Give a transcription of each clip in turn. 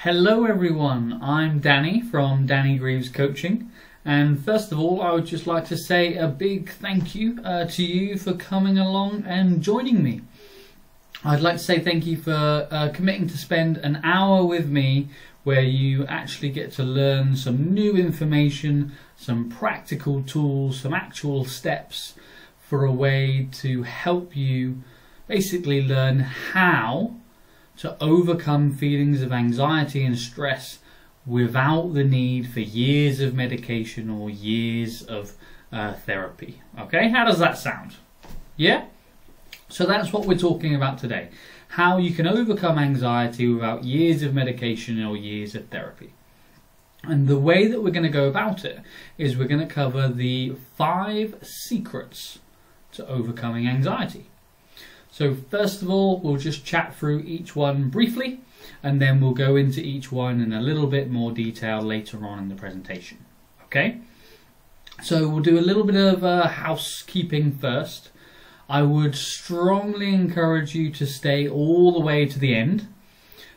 Hello everyone, I'm Danny from Danny Greaves Coaching, and first of all I would just like to say a big thank you to you for coming along and joining me. I'd like to say thank you for committing to spend an hour with me where you actually get to learn some new information, some practical tools, some actual steps for a way to help you basically learn how to overcome feelings of anxiety and stress without the need for years of medication or years of therapy. Okay, how does that sound? Yeah? So that's what we're talking about today. How you can overcome anxiety without years of medication or years of therapy. And the way that we're going to go about it is we're going to cover the 5 secrets to overcoming anxiety. So first of all, we'll just chat through each one briefly, and then we'll go into each one in a little bit more detail later on in the presentation. Okay? So we'll do a little bit of housekeeping first. I would strongly encourage you to stay all the way to the end.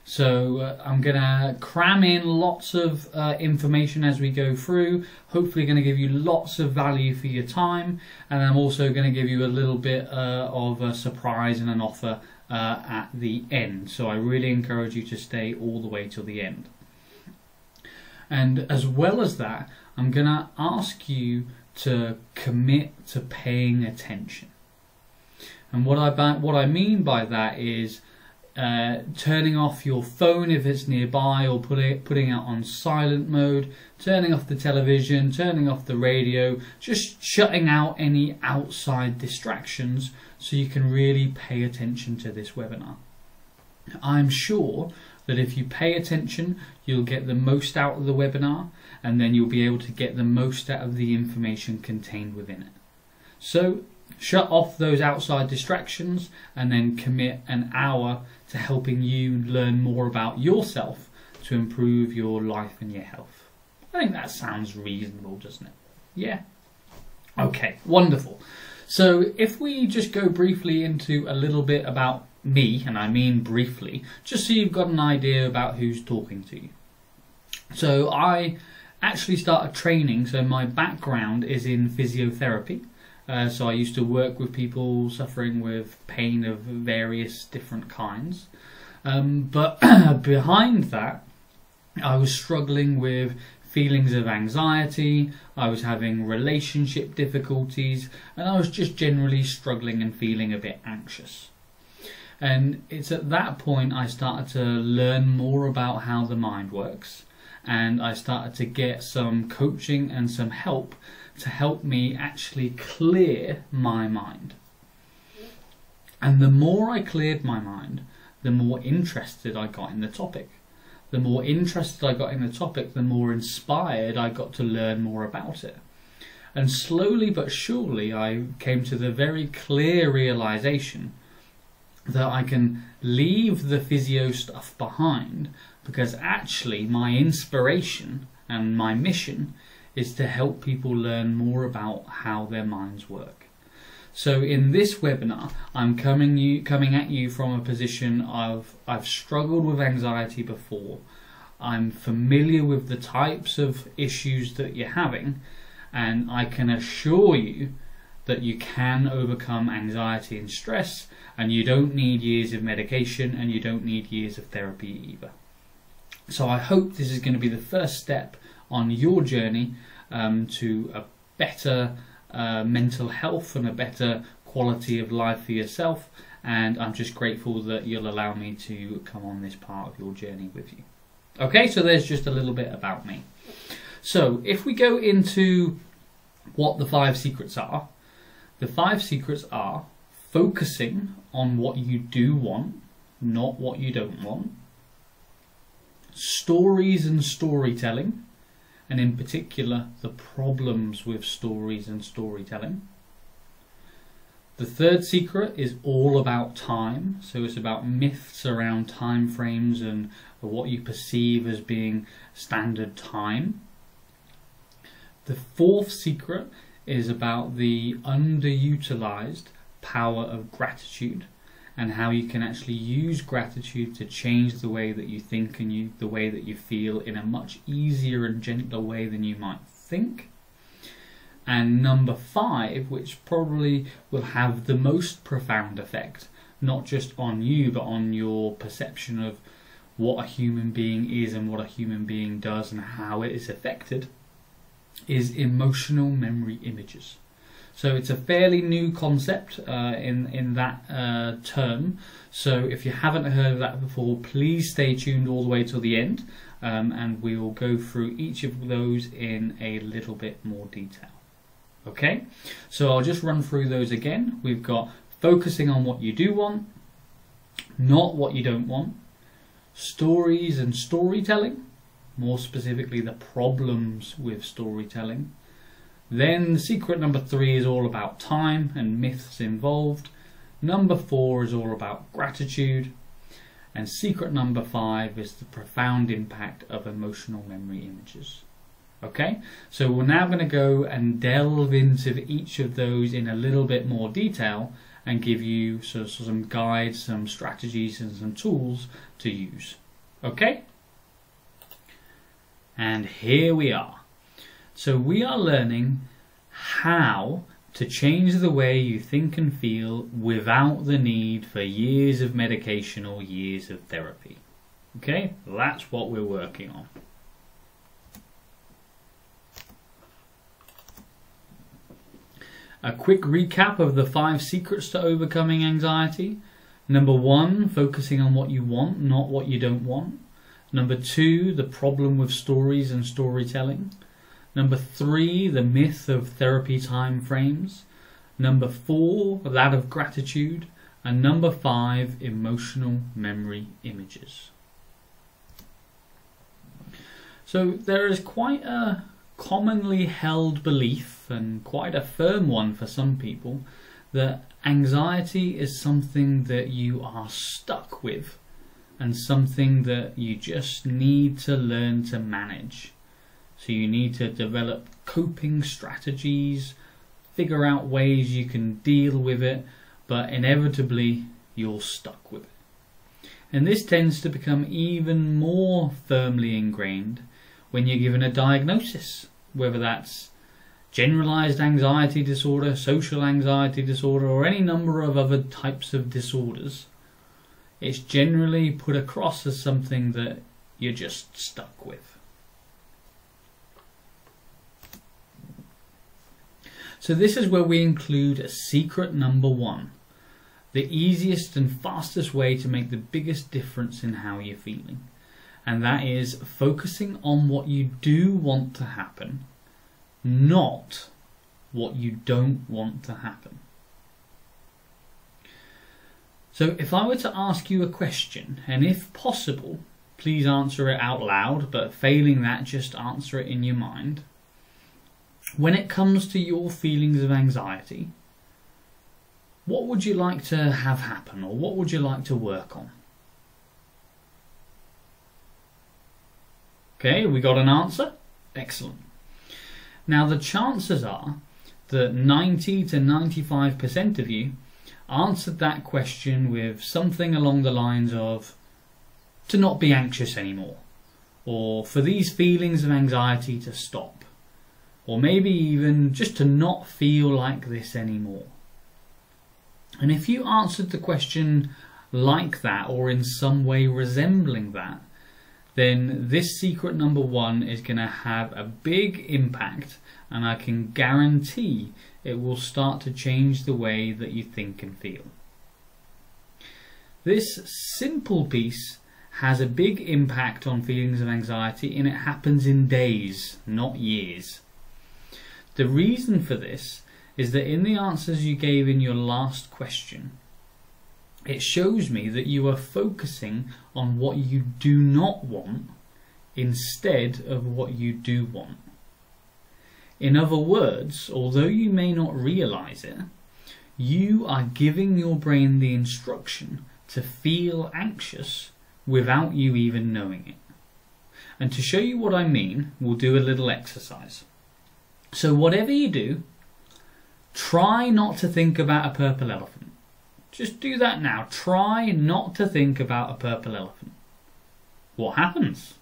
So I'm going to cram in lots of information as we go through, hopefully going to give you lots of value for your time, and I'm also going to give you a little bit of a surprise and an offer at the end. So I really encourage you to stay all the way till the end. And as well as that, I'm going to ask you to commit to paying attention. And what I mean by that is turning off your phone if it's nearby, or putting it on silent mode, turning off the television, turning off the radio, just shutting out any outside distractions so you can really pay attention to this webinar. I'm sure that if you pay attention, you'll get the most out of the webinar, and then you'll be able to get the most out of the information contained within it. So shut off those outside distractions and then commit an hour to helping you learn more about yourself to improve your life and your health. I think that sounds reasonable, doesn't it? Yeah? Okay, wonderful. So if we just go briefly into a little bit about me, and I mean briefly, just so you've got an idea about who's talking to you. So I actually started training, so my background is in physiotherapy. So I used to work with people suffering with pain of various different kinds. But behind that, I was struggling with feelings of anxiety, I was having relationship difficulties, and I was just generally struggling and feeling a bit anxious. And it's at that point I started to learn more about how the mind works, and I started to get some coaching and some help to help me actually clear my mind. And the more I cleared my mind, the more interested I got in the topic. The more interested I got in the topic, the more inspired I got to learn more about it. And slowly but surely I came to the very clear realization that I can leave the physio stuff behind, because actually my inspiration and my mission is to help people learn more about how their minds work. So in this webinar, I'm coming at you from a position of I've struggled with anxiety before. I'm familiar with the types of issues that you're having, and I can assure you that you can overcome anxiety and stress, and you don't need years of medication, and you don't need years of therapy either. So I hope this is going to be the first step on your journey to a better mental health and a better quality of life for yourself, and I'm just grateful that you'll allow me to come on this part of your journey with you. Okay, so there's just a little bit about me. So if we go into what the 5 secrets are, the 5 secrets are focusing on what you do want, not what you don't want, stories and storytelling, and in particular the problems with stories and storytelling. The 3rd secret is all about time, so it's about myths around time frames and what you perceive as being standard time. The 4th secret is about the underutilized power of gratitude, and how you can actually use gratitude to change the way that you think and the way that you feel in a much easier and gentler way than you might think. And number 5, which probably will have the most profound effect, not just on you, but on your perception of what a human being is and what a human being does and how it is affected, is emotional memory images. So it's a fairly new concept in that term. So if you haven't heard of that before, please stay tuned all the way till the end, and we will go through each of those in a little bit more detail. Okay, so I'll just run through those again. We've got focusing on what you do want, not what you don't want, stories and storytelling, more specifically the problems with storytelling. Then secret number 3 is all about time and myths involved. Number 4 is all about gratitude. And secret number 5 is the profound impact of emotional memory images. Okay, so we're now going to go and delve into each of those in a little bit more detail and give you some guides, some strategies and some tools to use. Okay? And here we are. So we are learning how to change the way you think and feel without the need for years of medication or years of therapy. Okay? That's what we're working on. A quick recap of the 5 secrets to overcoming anxiety. Number 1, focusing on what you want, not what you don't want. Number 2, the problem with stories and storytelling. Number 3, the myth of therapy time frames. Number 4, that of gratitude. And number 5, emotional memory images. So there is quite a commonly held belief, and quite a firm one for some people, that anxiety is something that you are stuck with and something that you just need to learn to manage. So you need to develop coping strategies, figure out ways you can deal with it, but inevitably you're stuck with it. And this tends to become even more firmly ingrained when you're given a diagnosis, whether that's generalized anxiety disorder, social anxiety disorder, or any number of other types of disorders. It's generally put across as something that you're just stuck with. So this is where we include secret number 1, the easiest and fastest way to make the biggest difference in how you're feeling. And that is focusing on what you do want to happen, not what you don't want to happen. So if I were to ask you a question, and if possible, please answer it out loud, but failing that, just answer it in your mind. When it comes to your feelings of anxiety, what would you like to have happen, or what would you like to work on? Okay, we got an answer? Excellent. Now the chances are that 90 to 95% of you answered that question with something along the lines of to not be anxious anymore, or for these feelings of anxiety to stop, or maybe even just to not feel like this anymore. And if you answered the question like that, or in some way resembling that, then this secret number 1 is going to have a big impact, and I can guarantee it will start to change the way that you think and feel. This simple piece has a big impact on feelings of anxiety, and it happens in days, not years. The reason for this is that in the answers you gave in your last question, it shows me that you are focusing on what you do not want instead of what you do want. In other words, although you may not realize it, you are giving your brain the instruction to feel anxious without you even knowing it. And to show you what I mean, we'll do a little exercise. So whatever you do, try not to think about a purple elephant. Just do that now. Try not to think about a purple elephant. What happens?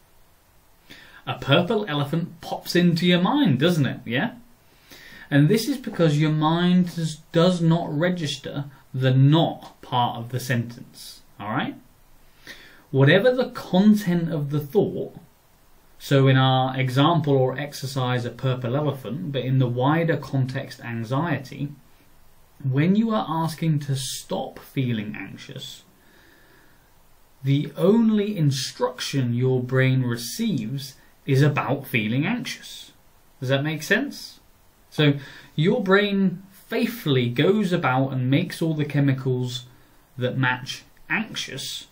A purple elephant pops into your mind, doesn't it? Yeah? And this is because your mind does not register the not part of the sentence. Alright? Whatever the content of the thought, so in our example or exercise, a purple elephant, but in the wider context, anxiety, when you are asking to stop feeling anxious, the only instruction your brain receives is about feeling anxious. Does that make sense? So your brain faithfully goes about and makes all the chemicals that match anxious,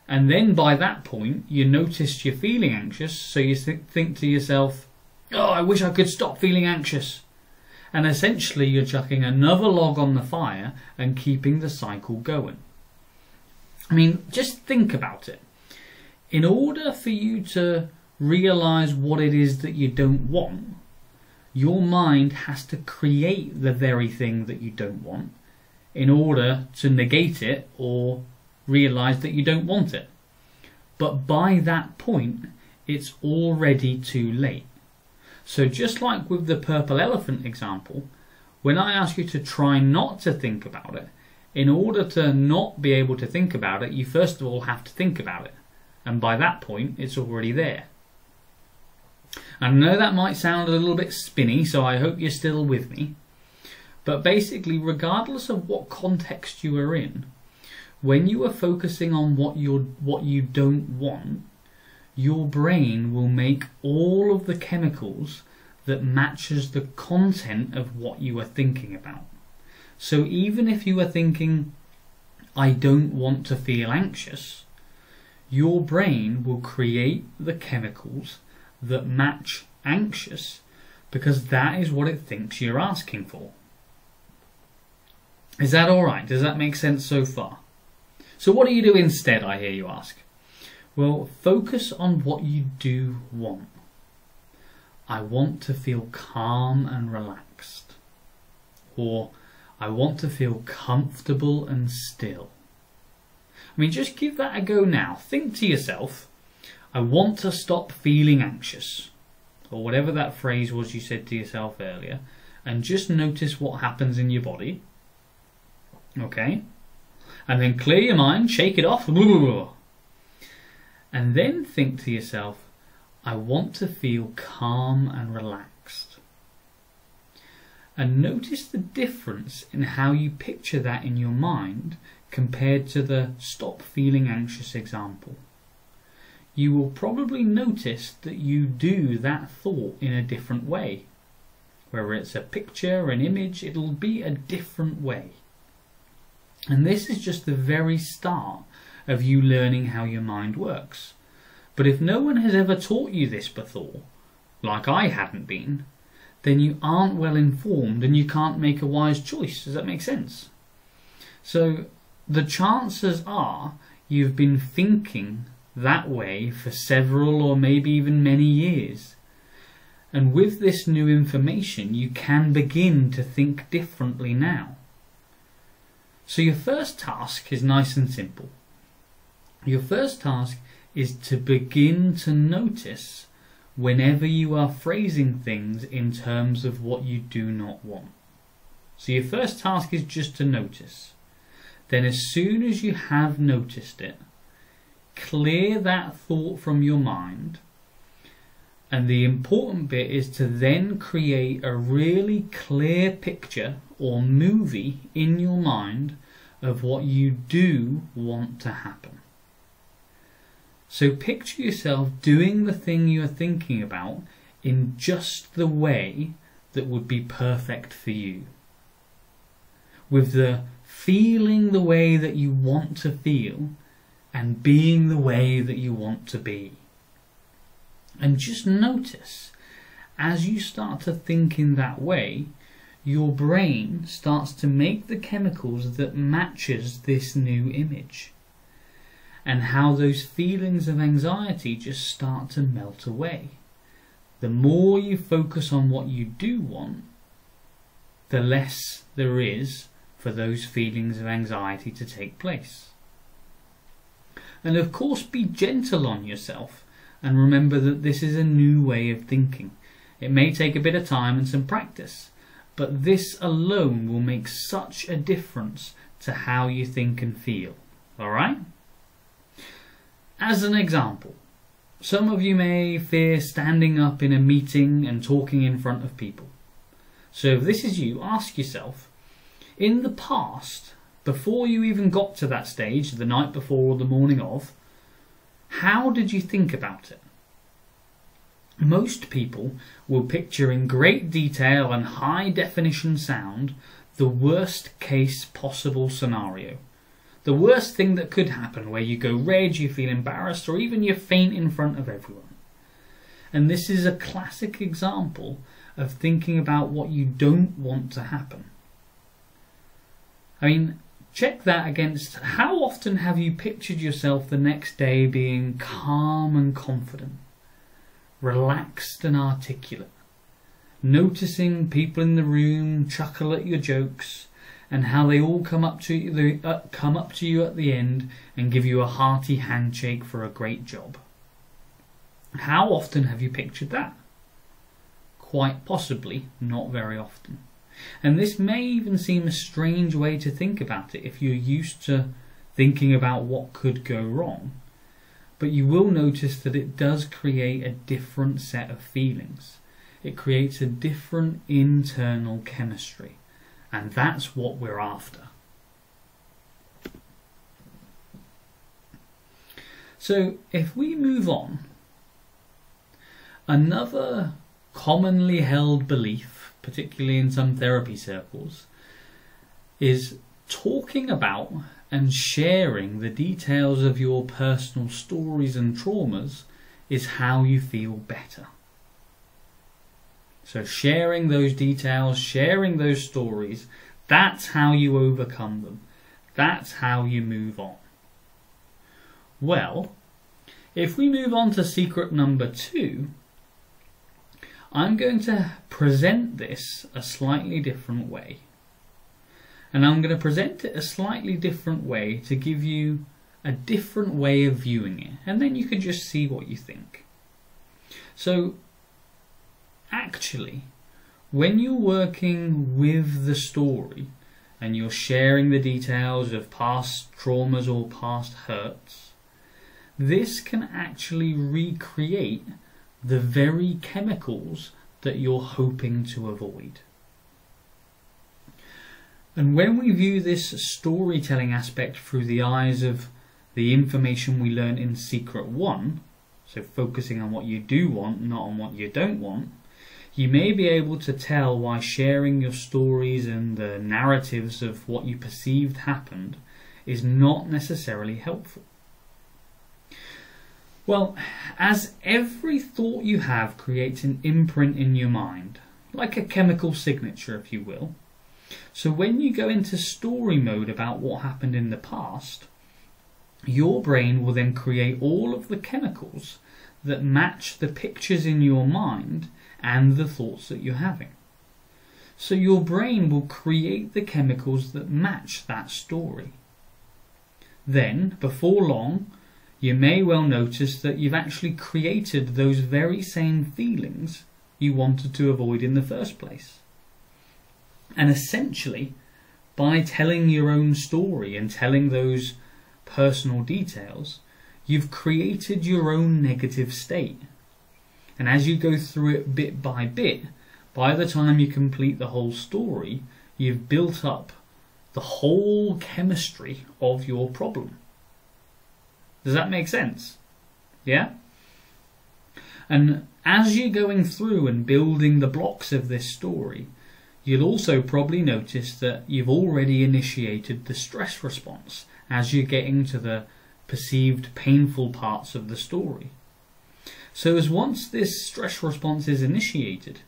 and then by that point you notice you're feeling anxious, so you think to yourself, oh, I wish I could stop feeling anxious. And essentially you're chucking another log on the fire and keeping the cycle going. I mean, just think about it. In order for you to realize what it is that you don't want, your mind has to create the very thing that you don't want in order to negate it or realize that you don't want it. But by that point, it's already too late. So just like with the purple elephant example, when I ask you to try not to think about it, in order to not be able to think about it, you first of all have to think about it. And by that point, it's already there. I know that might sound a little bit spinny, so I hope you're still with me. But basically, regardless of what context you are in, when you are focusing on what you don't want, your brain will make all of the chemicals that matches the content of what you are thinking about. So even if you are thinking, I don't want to feel anxious, your brain will create the chemicals that match anxious because that is what it thinks you're asking for. Is that alright? Does that make sense so far? So what do you do instead, I hear you ask? Well, focus on what you do want. I want to feel calm and relaxed. Or I want to feel comfortable and still. I mean, just give that a go now. Think to yourself, I want to stop feeling anxious. Or whatever that phrase was you said to yourself earlier. And just notice what happens in your body. Okay? And then clear your mind, shake it off. And then think to yourself, I want to feel calm and relaxed. And notice the difference in how you picture that in your mind compared to the stop feeling anxious example. You will probably notice that you do that thought in a different way. Whether it's a picture, an image, it'll be a different way. And this is just the very start of you learning how your mind works. But if no one has ever taught you this before, like I hadn't been, then you aren't well informed and you can't make a wise choice. Does that make sense? So the chances are you've been thinking that way for several or maybe even many years. And with this new information, you can begin to think differently now. So your first task is nice and simple. Your first task is to begin to notice whenever you are phrasing things in terms of what you do not want. So your first task is just to notice. Then as soon as you have noticed it, clear that thought from your mind. And the important bit is to then create a really clear picture or movie in your mind of what you do want to happen. So picture yourself doing the thing you are thinking about in just the way that would be perfect for you. With the feeling the way that you want to feel and being the way that you want to be. And just notice, as you start to think in that way, your brain starts to make the chemicals that matches this new image. And how those feelings of anxiety just start to melt away. The more you focus on what you do want, the less there is for those feelings of anxiety to take place. And of course, be gentle on yourself and remember that this is a new way of thinking. It may take a bit of time and some practice, but this alone will make such a difference to how you think and feel. Alright? As an example, some of you may fear standing up in a meeting and talking in front of people. So if this is you, ask yourself, in the past, before you even got to that stage, the night before or the morning of, how did you think about it? Most people will picture in great detail and high definition sound the worst case possible scenario. The worst thing that could happen, where you go red, you feel embarrassed, or even you faint in front of everyone. And this is a classic example of thinking about what you don't want to happen. I mean, check that against how often have you pictured yourself the next day being calm and confident, relaxed and articulate, noticing people in the room chuckle at your jokes, and how they all come up to you at the end and give you a hearty handshake for a great job. How often have you pictured that? Quite possibly not very often. And this may even seem a strange way to think about it if you're used to thinking about what could go wrong. But you will notice that it does create a different set of feelings. It creates a different internal chemistry. And that's what we're after. So if we move on, another commonly held belief, particularly in some therapy circles, is talking about and sharing the details of your personal stories and traumas is how you feel better. So sharing those details, sharing those stories, that's how you overcome them. That's how you move on. Well, if we move on to secret number 2, I'm going to present this a slightly different way. And I'm going to present it a slightly different way to give you a different way of viewing it. And then you could just see what you think. So, actually, when you're working with the story and you're sharing the details of past traumas or past hurts, this can actually recreate the very chemicals that you're hoping to avoid. And when we view this storytelling aspect through the eyes of the information we learn in Secret 1, so focusing on what you do want, not on what you don't want, you may be able to tell why sharing your stories and the narratives of what you perceived happened is not necessarily helpful. Well, as every thought you have creates an imprint in your mind, like a chemical signature, if you will. So when you go into story mode about what happened in the past, your brain will then create all of the chemicals that match the pictures in your mind and the thoughts that you're having. So your brain will create the chemicals that match that story. Then, before long, you may well notice that you've actually created those very same feelings you wanted to avoid in the first place. And essentially, by telling your own story and telling those personal details, you've created your own negative state. And as you go through it bit by bit, by the time you complete the whole story, you've built up the whole chemistry of your problem. Does that make sense? Yeah? And as you're going through and building the blocks of this story, you'll also probably notice that you've already initiated the stress response as you're getting to the perceived painful parts of the story. So as once this stress response is initiated,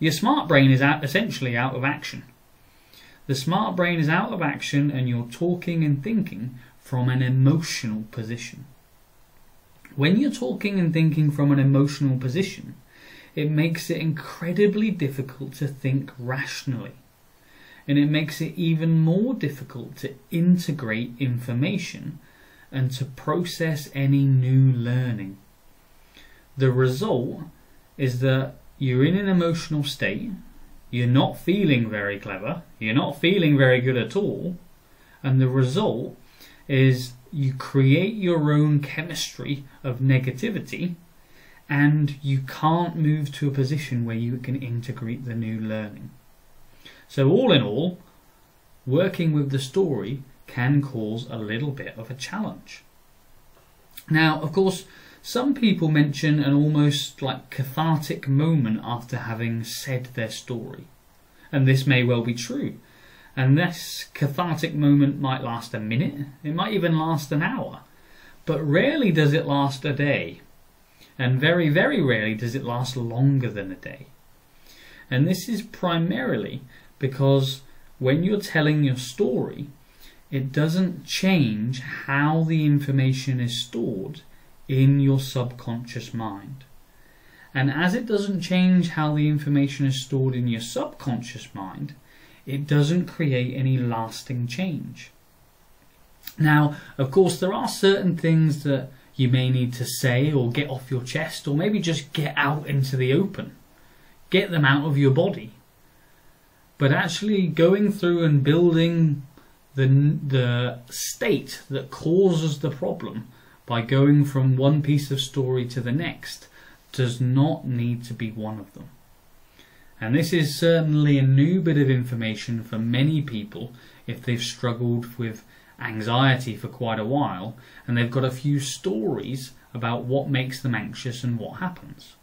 your smart brain is essentially out of action. The smart brain is out of action and you're talking and thinking from an emotional position. When you're talking and thinking from an emotional position, it makes it incredibly difficult to think rationally. and it makes it even more difficult to integrate information and to process any new learning. The result is that you're in an emotional state, you're not feeling very clever, you're not feeling very good at all, and the result is you create your own chemistry of negativity, and you can't move to a position where you can integrate the new learning. So all in all, working with the story can cause a little bit of a challenge. Now, of course, some people mention an almost like cathartic moment after having said their story. And this may well be true. And this cathartic moment might last a minute, it might even last an hour. But rarely does it last a day. And very, very rarely does it last longer than a day. And this is primarily because when you're telling your story, it doesn't change how the information is stored in your subconscious mind. And as it doesn't change how the information is stored in your subconscious mind, it doesn't create any lasting change. Now, of course, there are certain things that you may need to say or get off your chest, or maybe just get out into the open. Get them out of your body. But actually going through and building the state that causes the problem by going from one piece of story to the next does not need to be one of them. And this is certainly a new bit of information for many people if they've struggled with anxiety for quite a while and they've got a few stories about what makes them anxious and what happens.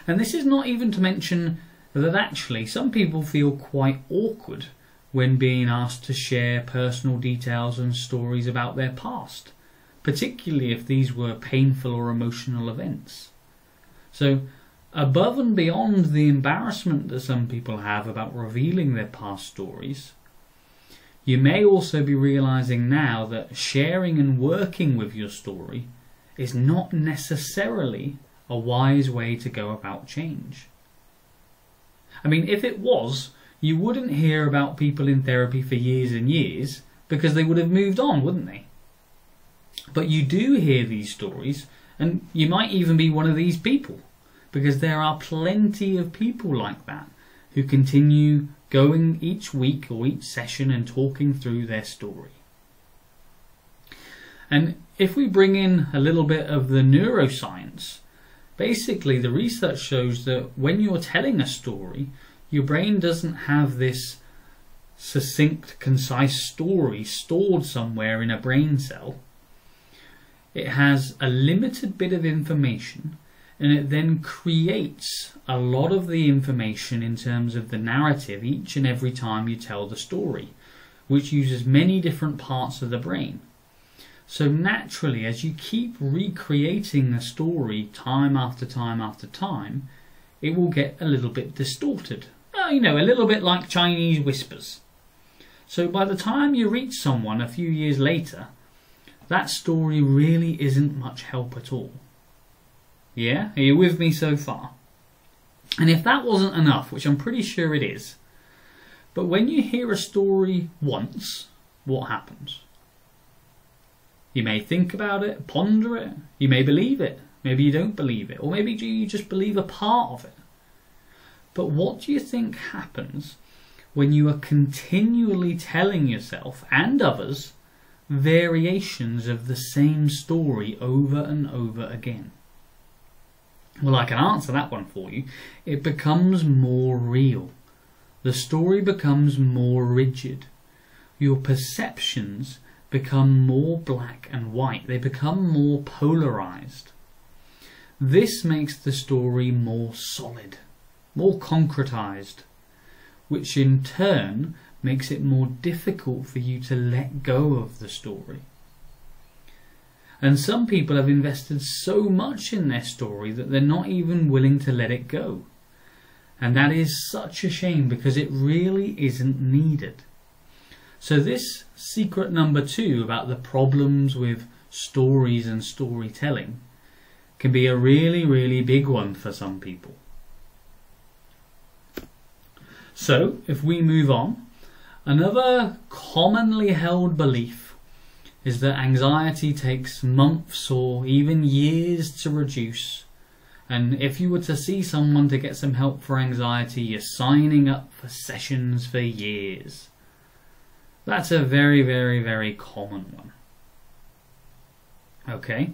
And this is not even to mention that actually some people feel quite awkward when being asked to share personal details and stories about their past, particularly if these were painful or emotional events. So, above and beyond the embarrassment that some people have about revealing their past stories, you may also be realizing now that sharing and working with your story is not necessarily a wise way to go about change. I mean, if it was, you wouldn't hear about people in therapy for years and years because they would have moved on, wouldn't they? But you do hear these stories, and you might even be one of these people, because there are plenty of people like that who continue going each week or each session and talking through their story. And if we bring in a little bit of the neuroscience, basically the research shows that when you're telling a story, your brain doesn't have this succinct, concise story stored somewhere in a brain cell. It has a limited bit of information, and it then creates a lot of the information in terms of the narrative each and every time you tell the story, which uses many different parts of the brain. So naturally, as you keep recreating the story time after time after time, it will get a little bit distorted. Well, you know, a little bit like Chinese whispers. So by the time you reach someone a few years later, that story really isn't much help at all. Yeah? Are you with me so far? And if that wasn't enough, which I'm pretty sure it is, but when you hear a story once, what happens? You may think about it, ponder it, you may believe it, maybe you don't believe it, or maybe you just believe a part of it. But what do you think happens when you are continually telling yourself and others variations of the same story over and over again? Well, I can answer that one for you. It becomes more real. The story becomes more rigid. Your perceptions become more black and white. They become more polarized. This makes the story more solid, more concretized, which in turn makes it more difficult for you to let go of the story. And some people have invested so much in their story that they're not even willing to let it go. And that is such a shame, because it really isn't needed. So this secret number 2 about the problems with stories and storytelling can be a really, really big one for some people. So, if we move on, another commonly held belief is that anxiety takes months or even years to reduce. And if you were to see someone to get some help for anxiety, you're signing up for sessions for years. That's a very, very, very common one. Okay,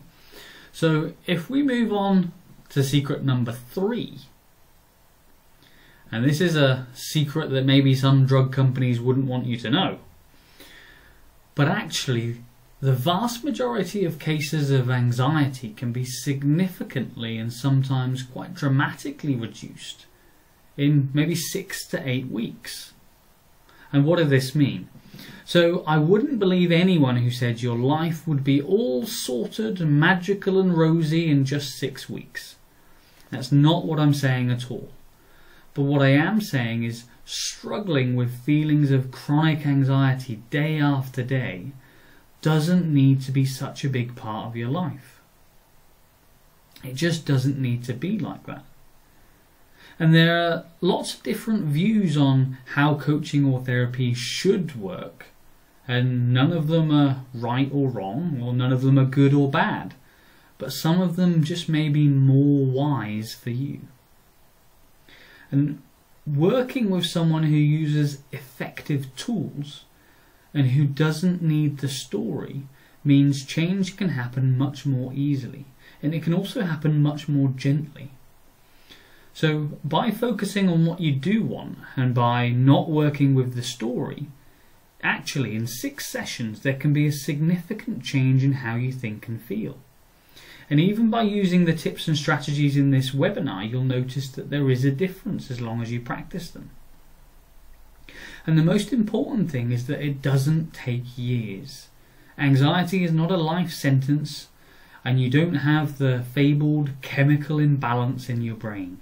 so if we move on to secret number 3, and this is a secret that maybe some drug companies wouldn't want you to know, but actually the vast majority of cases of anxiety can be significantly and sometimes quite dramatically reduced in maybe 6 to 8 weeks. And what does this mean? So I wouldn't believe anyone who said your life would be all sorted, magical and rosy in just 6 weeks. That's not what I'm saying at all. But what I am saying is struggling with feelings of chronic anxiety day after day doesn't need to be such a big part of your life. It just doesn't need to be like that. And there are lots of different views on how coaching or therapy should work, and none of them are right or wrong, or none of them are good or bad, but some of them just may be more wise for you. And working with someone who uses effective tools and who doesn't need the story means change can happen much more easily, and it can also happen much more gently. So by focusing on what you do want and by not working with the story, actually in 6 sessions there can be a significant change in how you think and feel. And even by using the tips and strategies in this webinar, you'll notice that there is a difference as long as you practice them. And the most important thing is that it doesn't take years. Anxiety is not a life sentence, and you don't have the fabled chemical imbalance in your brain.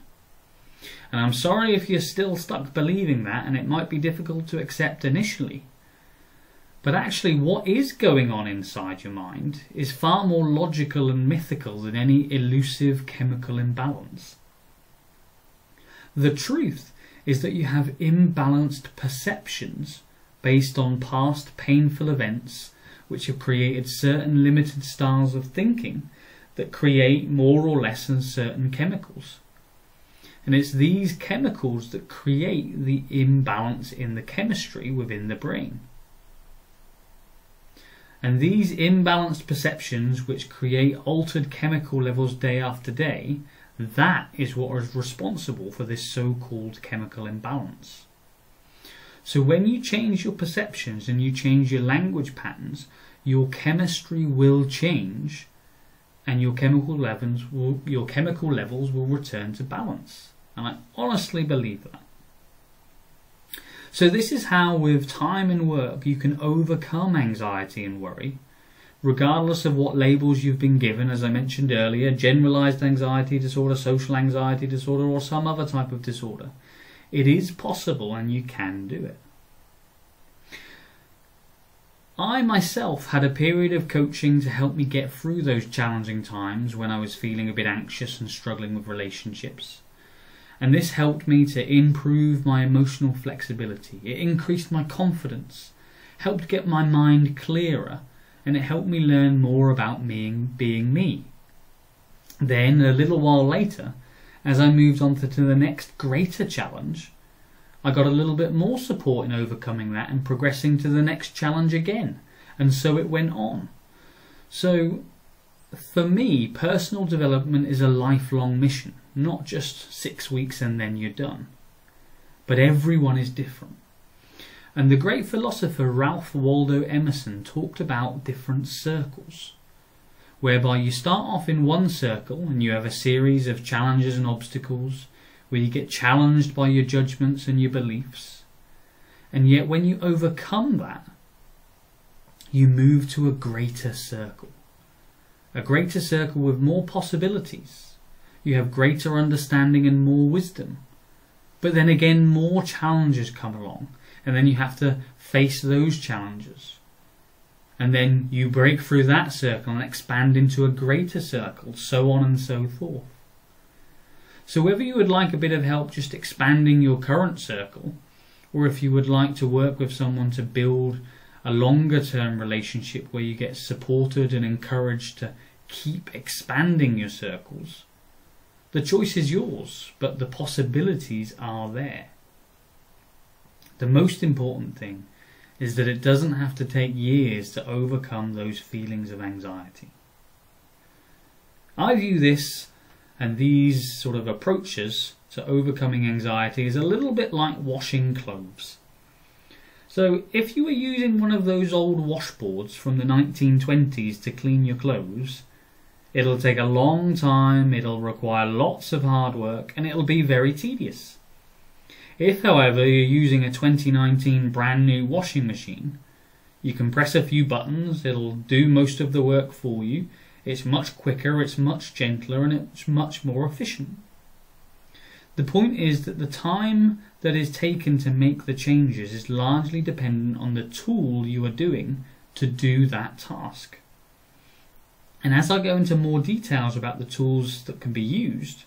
And I'm sorry if you're still stuck believing that, and it might be difficult to accept initially. But actually what is going on inside your mind is far more logical and mythical than any elusive chemical imbalance. The truth is that you have imbalanced perceptions based on past painful events which have created certain limited styles of thinking that create more or less uncertain chemicals. And it's these chemicals that create the imbalance in the chemistry within the brain. And these imbalanced perceptions which create altered chemical levels day after day, that is what is responsible for this so-called chemical imbalance. So when you change your perceptions and you change your language patterns, your chemistry will change and your chemical levels will return to balance. And I honestly believe that. So this is how with time and work you can overcome anxiety and worry, regardless of what labels you've been given, as I mentioned earlier, generalized anxiety disorder, social anxiety disorder, or some other type of disorder. It is possible and you can do it. I myself had a period of coaching to help me get through those challenging times when I was feeling a bit anxious and struggling with relationships. And this helped me to improve my emotional flexibility. It increased my confidence, helped get my mind clearer, and it helped me learn more about being me. Then, a little while later, as I moved on to the next greater challenge, I got a little bit more support in overcoming that and progressing to the next challenge again. And so it went on. So, for me, personal development is a lifelong mission. Not just 6 weeks and then you're done. But everyone is different. And the great philosopher Ralph Waldo Emerson talked about different circles, whereby you start off in one circle and you have a series of challenges and obstacles where you get challenged by your judgments and your beliefs. And yet when you overcome that, you move to a greater circle. A greater circle with more possibilities. You have greater understanding and more wisdom. But then again, more challenges come along. And then you have to face those challenges. And then you break through that circle and expand into a greater circle, so on and so forth. So whether you would like a bit of help just expanding your current circle, or if you would like to work with someone to build a longer term relationship where you get supported and encouraged to keep expanding your circles. The choice is yours, but the possibilities are there. The most important thing is that it doesn't have to take years to overcome those feelings of anxiety. I view this and these sort of approaches to overcoming anxiety is a little bit like washing clothes. So if you were using one of those old washboards from the 1920s to clean your clothes, it'll take a long time, it'll require lots of hard work, and it'll be very tedious. If, however, you're using a 2019 brand new washing machine, you can press a few buttons, it'll do most of the work for you, it's much quicker, it's much gentler, and it's much more efficient. The point is that the time that is taken to make the changes is largely dependent on the tool you are doing to do that task. And as I go into more details about the tools that can be used,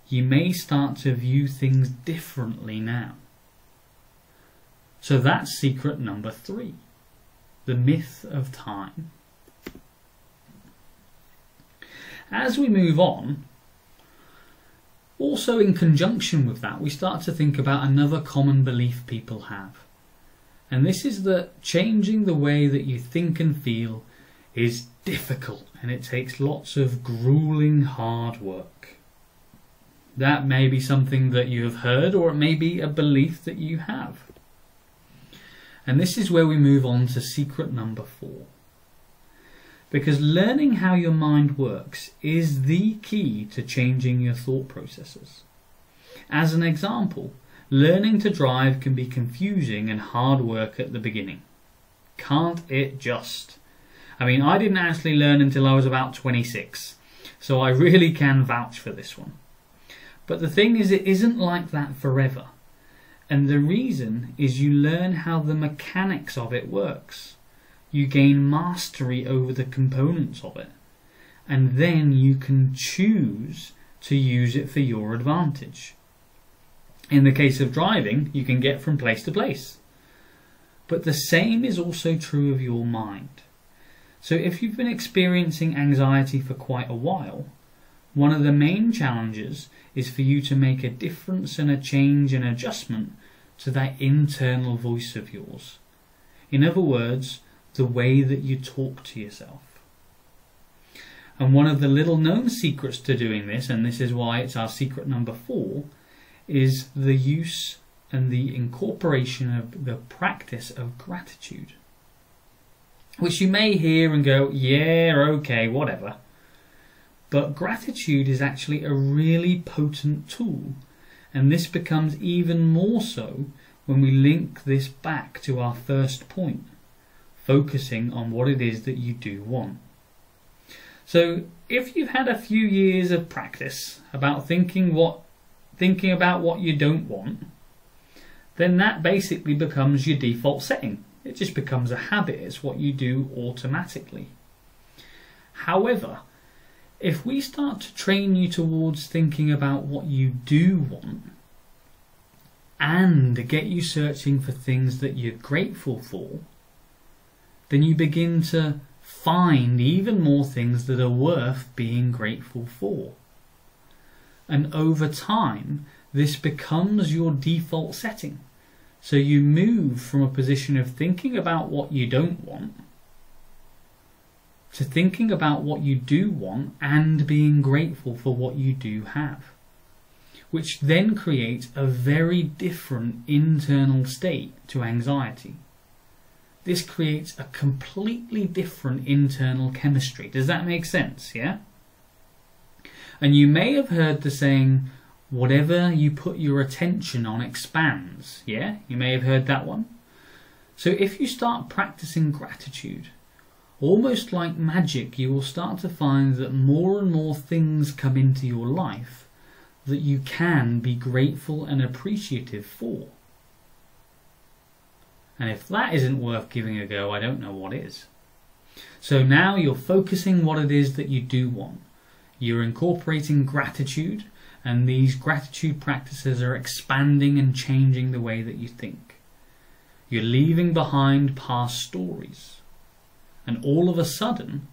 you may start to view things differently now. So that's secret number 3, the myth of time. As we move on, also in conjunction with that, we start to think about another common belief people have. And this is that changing the way that you think and feel is difficult and it takes lots of grueling hard work. That may be something that you have heard, or it may be a belief that you have. And this is where we move on to secret number 4. Because learning how your mind works is the key to changing your thought processes. As an example, learning to drive can be confusing and hard work at the beginning. Can't it just? I mean, I didn't actually learn until I was about 26, so I really can vouch for this one. But the thing is, it isn't like that forever. And the reason is you learn how the mechanics of it works. You gain mastery over the components of it. And then you can choose to use it for your advantage. In the case of driving, you can get from place to place. But the same is also true of your mind. So if you've been experiencing anxiety for quite a while, one of the main challenges is for you to make a difference and a change and adjustment to that internal voice of yours. In other words, the way that you talk to yourself. And one of the little known secrets to doing this, and this is why it's our secret number 4, is the use and the incorporation of the practice of gratitude. Which you may hear and go, yeah, okay, whatever. But gratitude is actually a really potent tool, and this becomes even more so when we link this back to our first point, focusing on what it is that you do want. So if you've had a few years of practice about thinking about what you don't want, then that basically becomes your default setting. It just becomes a habit. It's what you do automatically. However, if we start to train you towards thinking about what you do want and get you searching for things that you're grateful for, then you begin to find even more things that are worth being grateful for. And over time, this becomes your default setting. So you move from a position of thinking about what you don't want to thinking about what you do want and being grateful for what you do have, which then creates a very different internal state to anxiety. This creates a completely different internal chemistry. Does that make sense? Yeah? And you may have heard the saying, whatever you put your attention on expands. Yeah? You may have heard that one. So if you start practicing gratitude, almost like magic, you will start to find that more and more things come into your life that you can be grateful and appreciative for. And if that isn't worth giving a go, I don't know what is. So now you're focusing what it is that you do want. You're incorporating gratitude, and these gratitude practices are expanding and changing the way that you think. You're leaving behind past stories. And all of a sudden,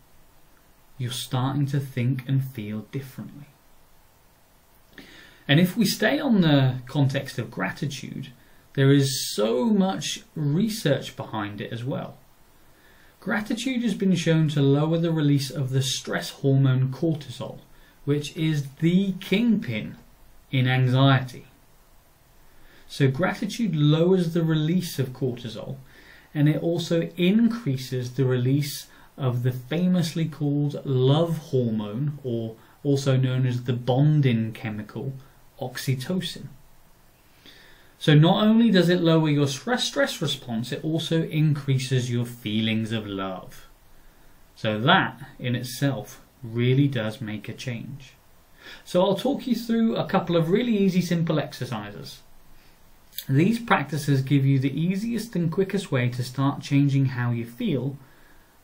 you're starting to think and feel differently. And if we stay on the context of gratitude, there is so much research behind it as well. Gratitude has been shown to lower the release of the stress hormone cortisol, which is the kingpin in anxiety. So gratitude lowers the release of cortisol, and it also increases the release of the famously called love hormone, or also known as the bonding chemical, oxytocin. So not only does it lower your stress response, it also increases your feelings of love. So that in itself really does make a change. So I'll talk you through a couple of really easy, simple exercises. These practices give you the easiest and quickest way to start changing how you feel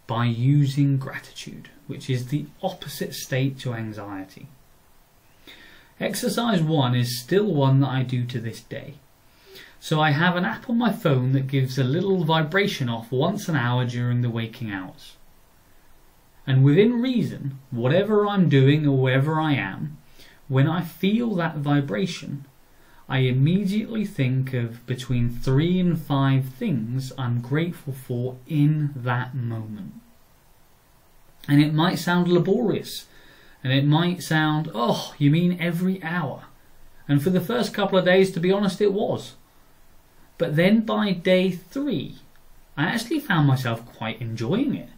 by using gratitude, which is the opposite state to anxiety. Exercise 1 is still one that I do to this day. So I have an app on my phone that gives a little vibration off once an hour during the waking hours. And within reason, whatever I'm doing or wherever I am, when I feel that vibration, I immediately think of between 3 and 5 things I'm grateful for in that moment. And it might sound laborious, and it might sound, oh, you mean every hour? And for the first couple of days, to be honest, it was. But then by day 3, I actually found myself quite enjoying it.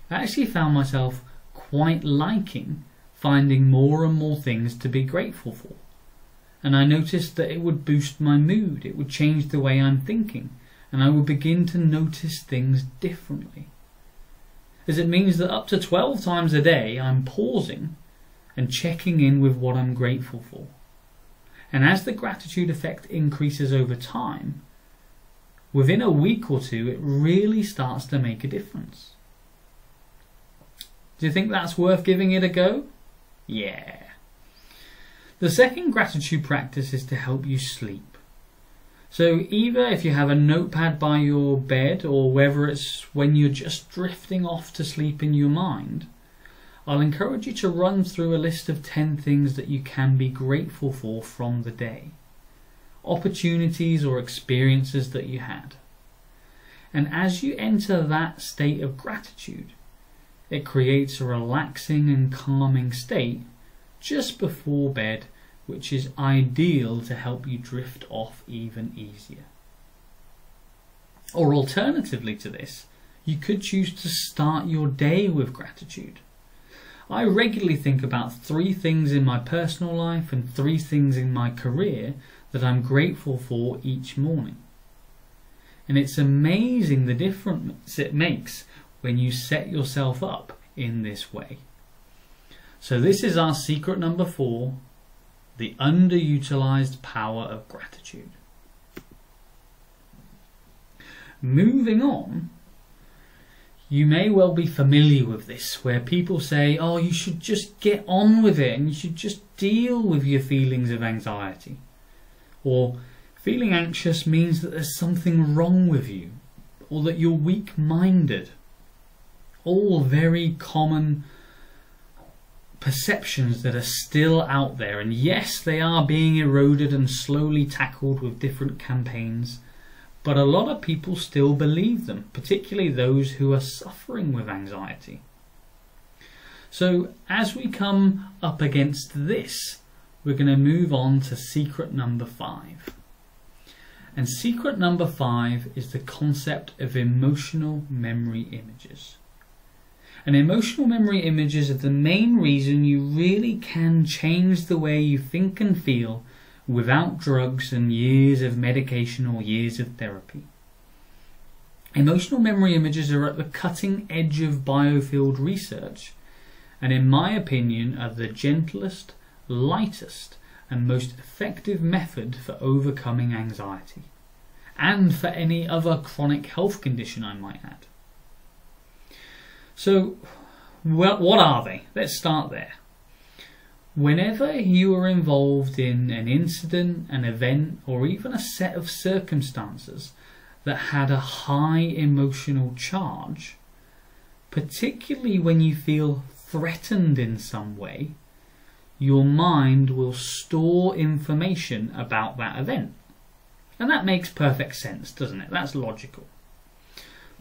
I actually found myself quite liking finding more and more things to be grateful for. And I noticed that it would boost my mood, it would change the way I'm thinking, and I would begin to notice things differently. As it means that up to 12 times a day I'm pausing and checking in with what I'm grateful for. And as the gratitude effect increases over time, within a week or two it really starts to make a difference. Do you think that's worth giving it a go? Yeah. The second gratitude practice is to help you sleep. So either if you have a notepad by your bed, or whether it's when you're just drifting off to sleep in your mind, I'll encourage you to run through a list of 10 things that you can be grateful for from the day. Opportunities or experiences that you had. And as you enter that state of gratitude, it creates a relaxing and calming state just before bed, which is ideal to help you drift off even easier. Or alternatively to this, you could choose to start your day with gratitude. I regularly think about 3 things in my personal life and 3 things in my career that I'm grateful for each morning. And it's amazing the difference it makes when you set yourself up in this way. So this is our secret number 4, the underutilized power of gratitude. Moving on, you may well be familiar with this, where people say, oh, you should just get on with it and you should just deal with your feelings of anxiety. Or feeling anxious means that there's something wrong with you, or that you're weak-minded. All very common perceptions that are still out there, and yes, they are being eroded and slowly tackled with different campaigns, but a lot of people still believe them, particularly those who are suffering with anxiety. So as we come up against this, we're going to move on to secret number 5. And secret number 5 is the concept of emotional memory images. And emotional memory images are the main reason you really can change the way you think and feel without drugs and years of medication or years of therapy. Emotional memory images are at the cutting edge of biofield research, and in my opinion are the gentlest, lightest and most effective method for overcoming anxiety, and for any other chronic health condition I might add. So, what are they? Let's start there. Whenever you are involved in an incident, an event, or even a set of circumstances that had a high emotional charge, particularly when you feel threatened in some way, your mind will store information about that event. And that makes perfect sense, doesn't it? That's logical.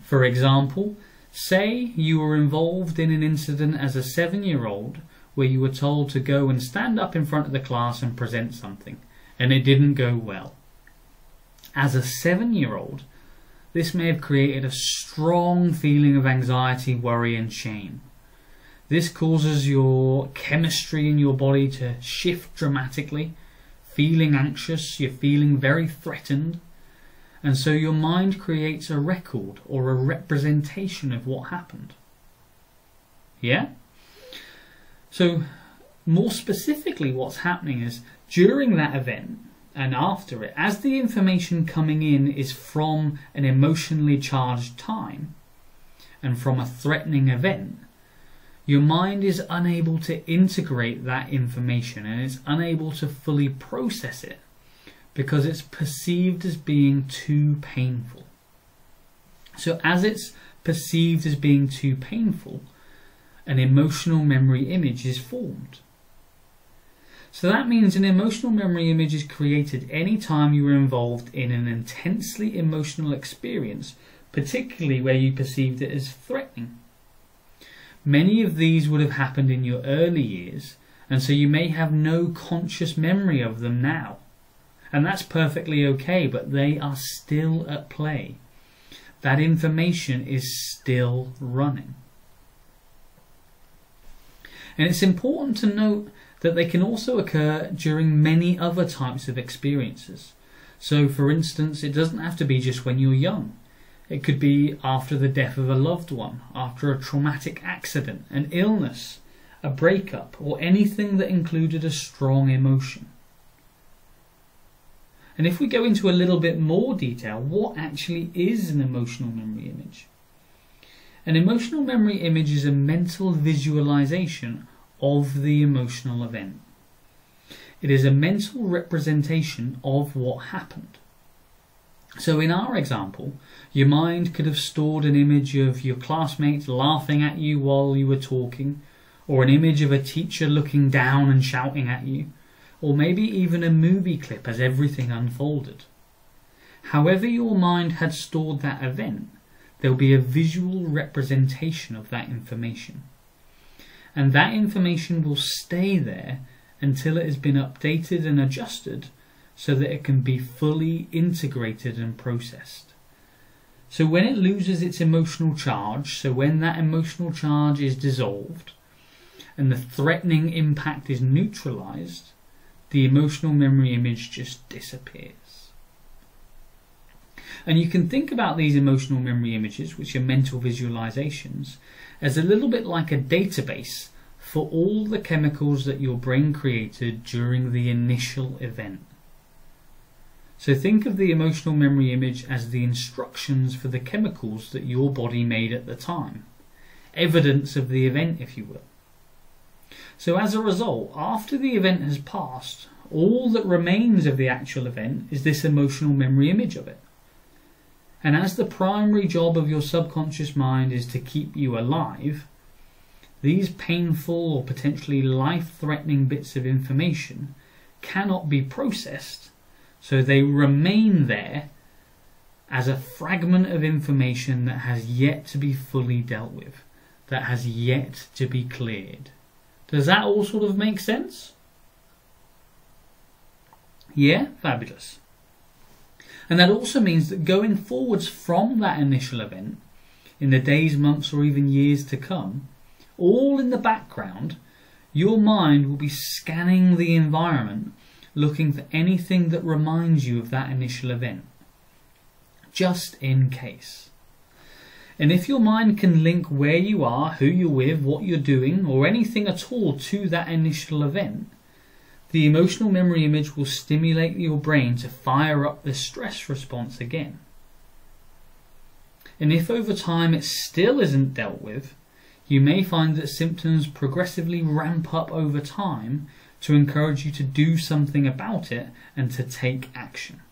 For example, say you were involved in an incident as a 7-year-old where you were told to go and stand up in front of the class and present something, and it didn't go well. As a 7-year-old, this may have created a strong feeling of anxiety, worry, and shame. This causes your chemistry in your body to shift dramatically, feeling anxious, you're feeling very threatened, and so your mind creates a record or a representation of what happened. Yeah? So, more specifically, what's happening is during that event and after it, as the information coming in is from an emotionally charged time and from a threatening event, your mind is unable to integrate that information and it's unable to fully process it because it's perceived as being too painful. So as it's perceived as being too painful, an emotional memory image is formed. So that means an emotional memory image is created anytime you were involved in an intensely emotional experience, particularly where you perceived it as threatening. Many of these would have happened in your early years, and so you may have no conscious memory of them now. And that's perfectly okay, but they are still at play. That information is still running. And it's important to note that they can also occur during many other types of experiences. So, for instance, it doesn't have to be just when you're young. It could be after the death of a loved one, after a traumatic accident, an illness, a breakup, or anything that included a strong emotion. And if we go into a little bit more detail, what actually is an emotional memory image? An emotional memory image is a mental visualization of the emotional event. It is a mental representation of what happened. So in our example, your mind could have stored an image of your classmates laughing at you while you were talking, or an image of a teacher looking down and shouting at you, or maybe even a movie clip as everything unfolded. However your mind had stored that event, there will be a visual representation of that information. And that information will stay there until it has been updated and adjusted so that it can be fully integrated and processed. So when it loses its emotional charge, so when that emotional charge is dissolved and the threatening impact is neutralized, the emotional memory image just disappears. And you can think about these emotional memory images, which are mental visualizations, as a little bit like a database for all the chemicals that your brain created during the initial event. So think of the emotional memory image as the instructions for the chemicals that your body made at the time. Evidence of the event, if you will. So as a result, after the event has passed, all that remains of the actual event is this emotional memory image of it. And as the primary job of your subconscious mind is to keep you alive, these painful or potentially life-threatening bits of information cannot be processed, so they remain there as a fragment of information that has yet to be fully dealt with, that has yet to be cleared. Does that all sort of make sense? Yeah? Fabulous. And that also means that going forwards from that initial event, in the days, months, or even years to come, all in the background, your mind will be scanning the environment, looking for anything that reminds you of that initial event, just in case. And if your mind can link where you are, who you're with, what you're doing, or anything at all to that initial event, the emotional memory image will stimulate your brain to fire up the stress response again. And if over time it still isn't dealt with, you may find that symptoms progressively ramp up over time to encourage you to do something about it and to take action.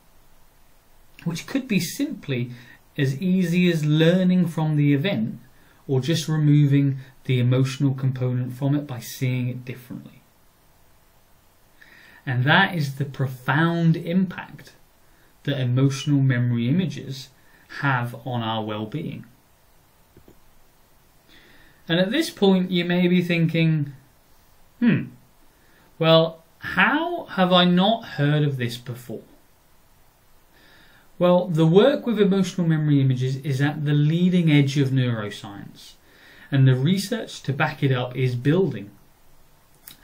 which could be simply as easy as learning from the event or just removing the emotional component from it by seeing it differently. And that is the profound impact that emotional memory images have on our well-being. And at this point you may be thinking, well, how have I not heard of this before? Well, the work with emotional memory images is at the leading edge of neuroscience, and the research to back it up is building.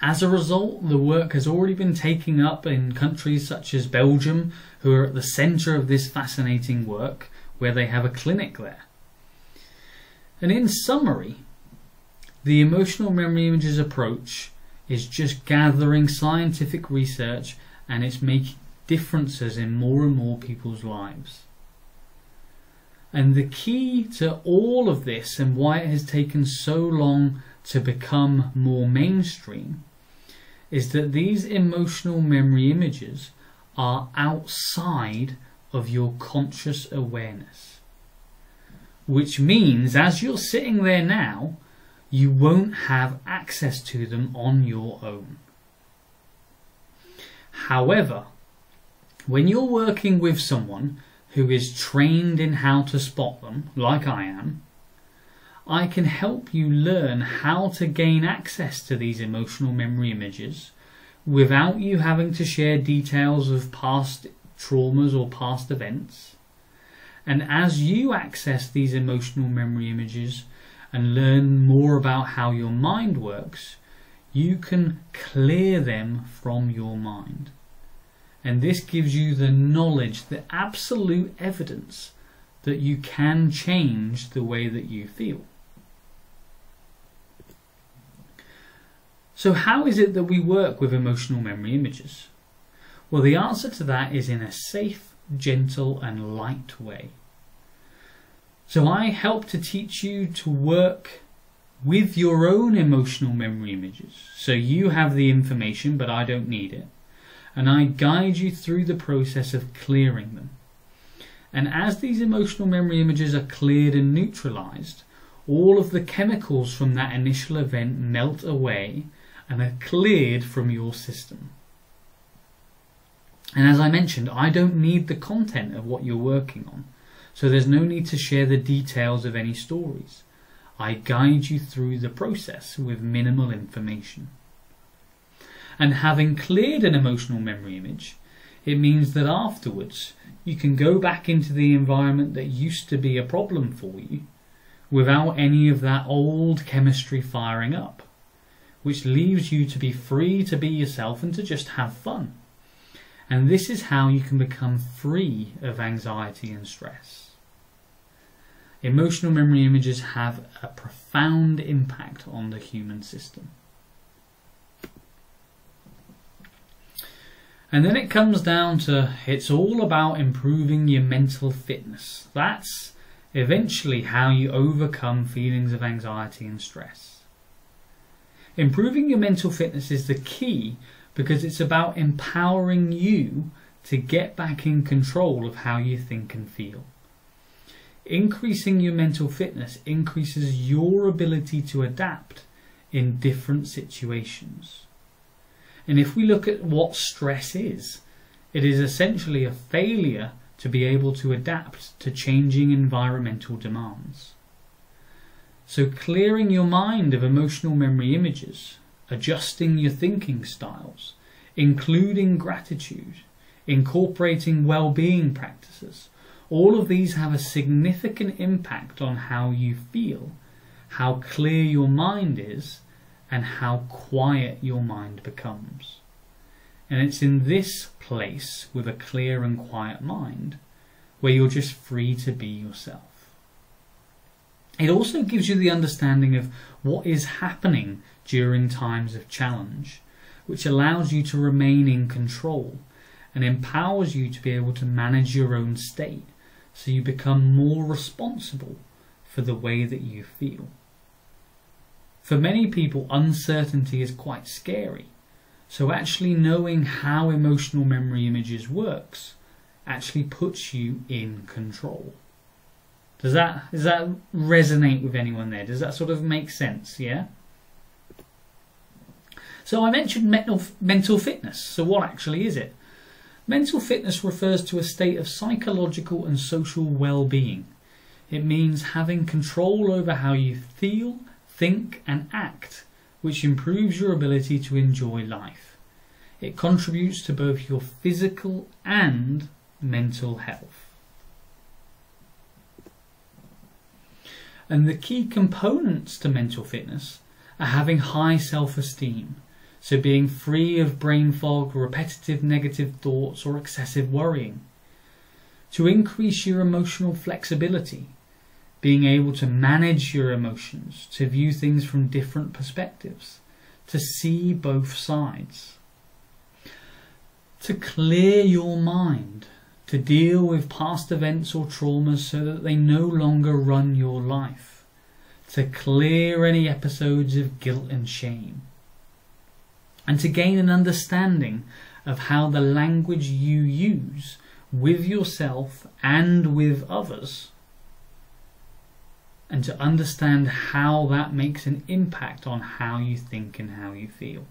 As a result, the work has already been taken up in countries such as Belgium, who are at the centre of this fascinating work, where they have a clinic there. And in summary, the emotional memory images approach is just gathering scientific research, and it's making differences in more and more people's lives. And the key to all of this, and why it has taken so long to become more mainstream, is that these emotional memory images are outside of your conscious awareness. Which means, as you're sitting there now, you won't have access to them on your own. However, when you're working with someone who is trained in how to spot them, like I am, I can help you learn how to gain access to these emotional memory images without you having to share details of past traumas or past events. And as you access these emotional memory images and learn more about how your mind works, you can clear them from your mind. And this gives you the knowledge, the absolute evidence that you can change the way that you feel. So how is it that we work with emotional memory images? Well, the answer to that is in a safe, gentle and light way. So I help to teach you to work with your own emotional memory images. So you have the information, but I don't need it. And I guide you through the process of clearing them. And as these emotional memory images are cleared and neutralized, all of the chemicals from that initial event melt away and are cleared from your system. And as I mentioned, I don't need the content of what you're working on, so there's no need to share the details of any stories. I guide you through the process with minimal information. And having cleared an emotional memory image, it means that afterwards you can go back into the environment that used to be a problem for you without any of that old chemistry firing up, which leaves you to be free to be yourself and to just have fun. And this is how you can become free of anxiety and stress. Emotional memory images have a profound impact on the human system. And then it comes down to, it's all about improving your mental fitness. That's eventually how you overcome feelings of anxiety and stress. Improving your mental fitness is the key because it's about empowering you to get back in control of how you think and feel. Increasing your mental fitness increases your ability to adapt in different situations. And if we look at what stress is, it is essentially a failure to be able to adapt to changing environmental demands. So clearing your mind of emotional memory images, adjusting your thinking styles, including gratitude, incorporating well-being practices, all of these have a significant impact on how you feel, how clear your mind is, and how quiet your mind becomes. And it's in this place, with a clear and quiet mind, where you're just free to be yourself. It also gives you the understanding of what is happening during times of challenge, which allows you to remain in control and empowers you to be able to manage your own state, so you become more responsible for the way that you feel. For many people, uncertainty is quite scary, so actually knowing how emotional memory images works actually puts you in control. Does that resonate with anyone there? Does that sort of make sense? Yeah? So I mentioned mental fitness. So what actually is it? Mental fitness refers to a state of psychological and social well-being. It means having control over how you feel, think and act, which improves your ability to enjoy life. It contributes to both your physical and mental health. And the key components to mental fitness are having high self-esteem, so being free of brain fog, repetitive negative thoughts or excessive worrying. To increase your emotional flexibility, being able to manage your emotions, to view things from different perspectives, to see both sides. To clear your mind, to deal with past events or traumas so that they no longer run your life. To clear any episodes of guilt and shame. And to gain an understanding of how the language you use with yourself and with others, and to understand how that makes an impact on how you think and how you feel.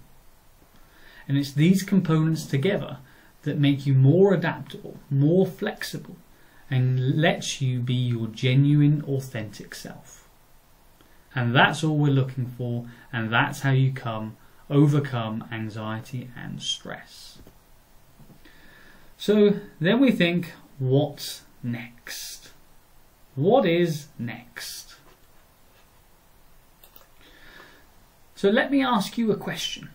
And it's these components together that make you more adaptable, more flexible, and lets you be your genuine, authentic self. And that's all we're looking for, and that's how you overcome anxiety and stress. So then we think, what's next? What is next? So let me ask you a question.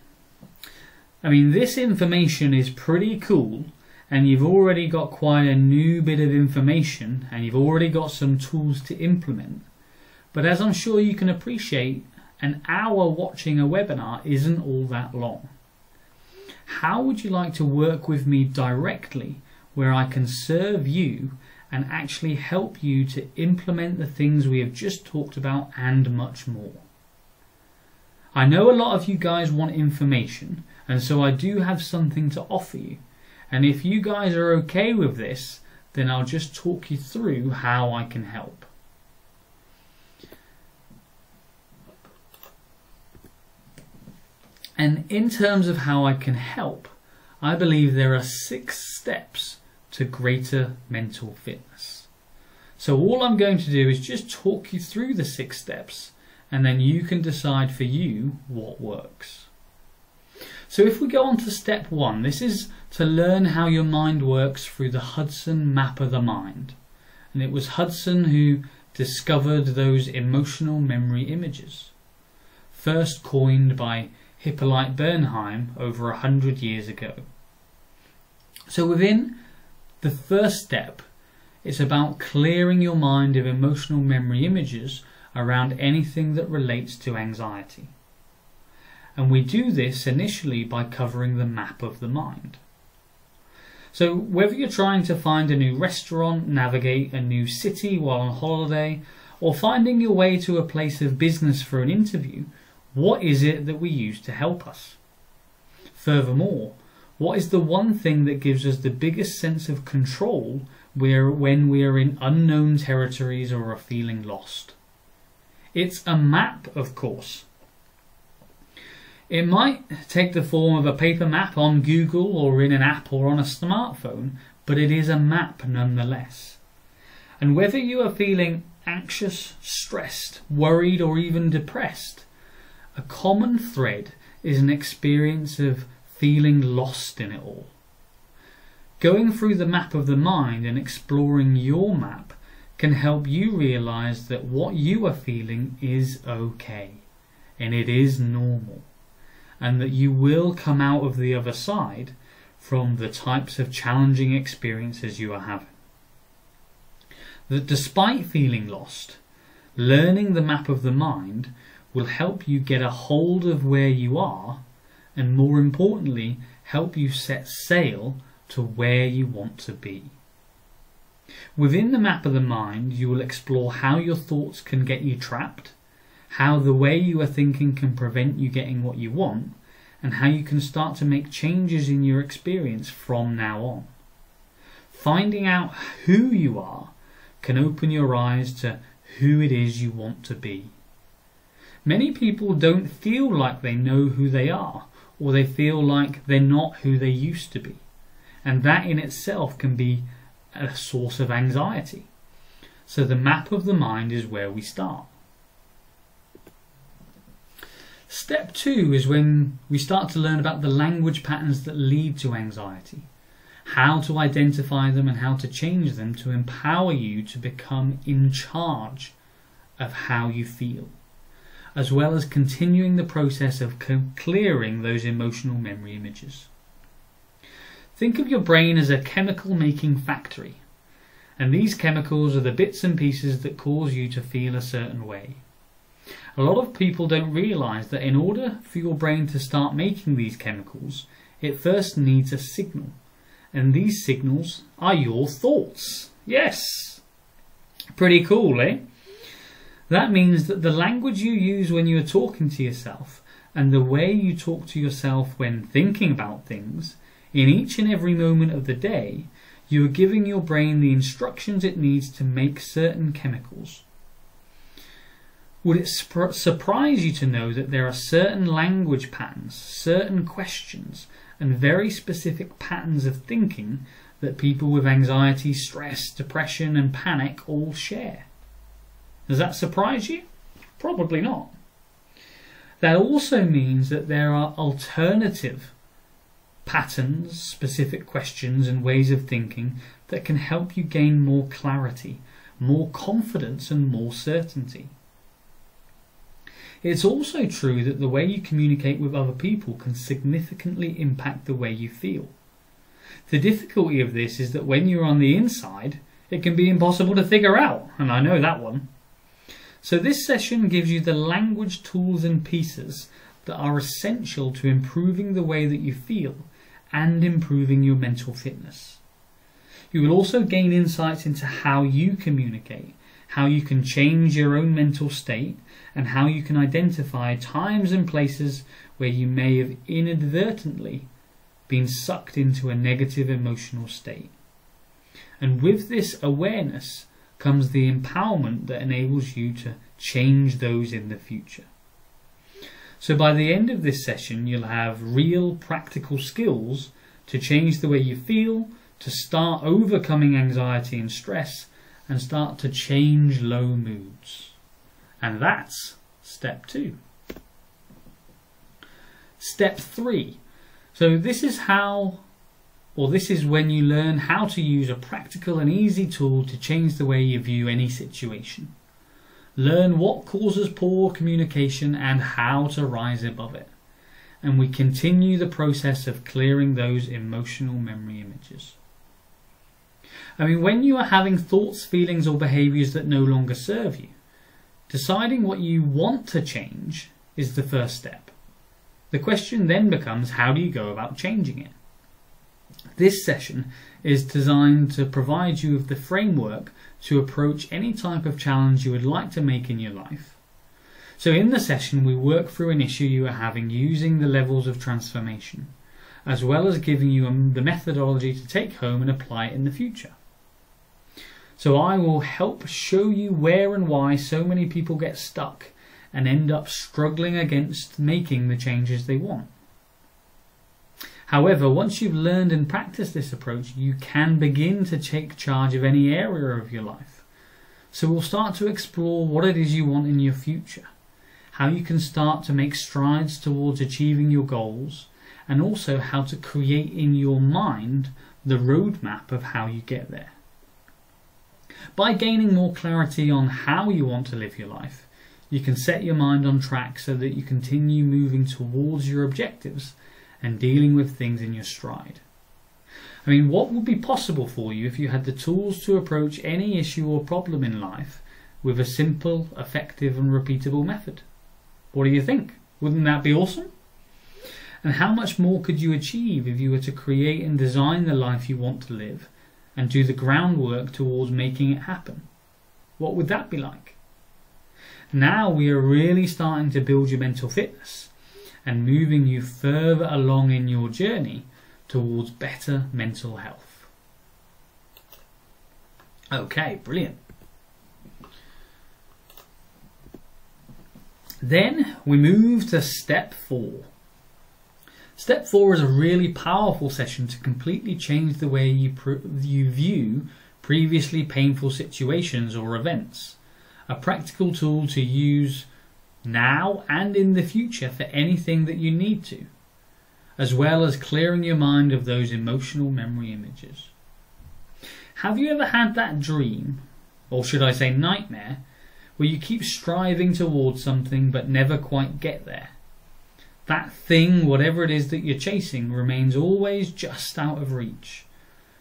I mean, this information is pretty cool, and you've already got quite a new bit of information, and you've already got some tools to implement. But as I'm sure you can appreciate, an hour watching a webinar isn't all that long. How would you like to work with me directly, where I can serve you and actually help you to implement the things we have just talked about and much more? I know a lot of you guys want information, and so I do have something to offer you. And if you guys are okay with this, then I'll just talk you through how I can help. And in terms of how I can help, I believe there are 6 steps to greater mental fitness. So all I'm going to do is just talk you through the 6 steps, and then you can decide for you what works. So if we go on to step 1, this is to learn how your mind works through the Hudson Map of the Mind. And it was Hudson who discovered those emotional memory images, first coined by Hippolyte Bernheim over 100 years ago. So within the first step, it's about clearing your mind of emotional memory images around anything that relates to anxiety. And we do this initially by covering the map of the mind. So whether you're trying to find a new restaurant, navigate a new city while on holiday, or finding your way to a place of business for an interview, what is it that we use to help us? Furthermore, what is the one thing that gives us the biggest sense of control when we are in unknown territories or are feeling lost? It's a map, of course. It might take the form of a paper map on Google or in an app or on a smartphone, but it is a map nonetheless. And whether you are feeling anxious, stressed, worried, or even depressed, a common thread is an experience of feeling lost in it all. Going through the map of the mind and exploring your map can help you realize that what you are feeling is okay, and it is normal, and that you will come out of the other side from the types of challenging experiences you are having. That despite feeling lost, learning the map of the mind will help you get a hold of where you are, and more importantly, help you set sail to where you want to be. Within the map of the mind, you will explore how your thoughts can get you trapped, how the way you are thinking can prevent you getting what you want, and how you can start to make changes in your experience from now on. finding out who you are can open your eyes to who it is you want to be. Many people don't feel like they know who they are, or they feel like they're not who they used to be. And that in itself can be a source of anxiety. So the map of the mind is where we start. Step 2 is when we start to learn about the language patterns that lead to anxiety, how to identify them and how to change them to empower you to become in charge of how you feel, as well as continuing the process of clearing those emotional memory images. Think of your brain as a chemical making factory, and these chemicals are the bits and pieces that cause you to feel a certain way. A lot of people don't realise that in order for your brain to start making these chemicals, it first needs a signal. And these signals are your thoughts. Yes! Pretty cool, eh? That means that the language you use when you are talking to yourself and the way you talk to yourself when thinking about things, in each and every moment of the day, you are giving your brain the instructions it needs to make certain chemicals. Would it surprise you to know that there are certain language patterns, certain questions, and very specific patterns of thinking that people with anxiety, stress, depression, and panic all share? Does that surprise you? Probably not. That also means that there are alternative patterns, specific questions, and ways of thinking that can help you gain more clarity, more confidence, and more certainty. It's also true that the way you communicate with other people can significantly impact the way you feel. The difficulty of this is that when you're on the inside, it can be impossible to figure out, and I know that one. So this session gives you the language tools and pieces that are essential to improving the way that you feel and improving your mental fitness. You will also gain insights into how you communicate, how you can change your own mental state, and how you can identify times and places where you may have inadvertently been sucked into a negative emotional state. And with this awareness comes the empowerment that enables you to change those in the future. So by the end of this session, you'll have real practical skills to change the way you feel, to start overcoming anxiety and stress, and start to change low moods. And that's step 2. Step 3. So this is when you learn how to use a practical and easy tool to change the way you view any situation. Learn what causes poor communication and how to rise above it. And we continue the process of clearing those emotional memory images. When you are having thoughts, feelings or behaviours that no longer serve you, deciding what you want to change is the first step. The question then becomes, how do you go about changing it? This session is designed to provide you with the framework to approach any type of challenge you would like to make in your life. So in the session we work through an issue you are having using the levels of transformation, as well as giving you the methodology to take home and apply it in the future. So I will help show you where and why so many people get stuck and end up struggling against making the changes they want. However, once you've learned and practiced this approach, you can begin to take charge of any area of your life. So we'll start to explore what it is you want in your future, how you can start to make strides towards achieving your goals, and also how to create in your mind the roadmap of how you get there. By gaining more clarity on how you want to live your life, you can set your mind on track so that you continue moving towards your objectives and dealing with things in your stride. What would be possible for you if you had the tools to approach any issue or problem in life with a simple, effective and repeatable method? What do you think? Wouldn't that be awesome? And how much more could you achieve if you were to create and design the life you want to live and do the groundwork towards making it happen? What would that be like? Now we are really starting to build your mental fitness and moving you further along in your journey towards better mental health. Okay, brilliant. Then we move to step 4. Step 4 is a really powerful session to completely change the way you view previously painful situations or events. A practical tool to use now and in the future for anything that you need to, as well as clearing your mind of those emotional memory images. Have you ever had that dream, or should I say nightmare, where you keep striving towards something but never quite get there? That thing, whatever it is that you're chasing, remains always just out of reach,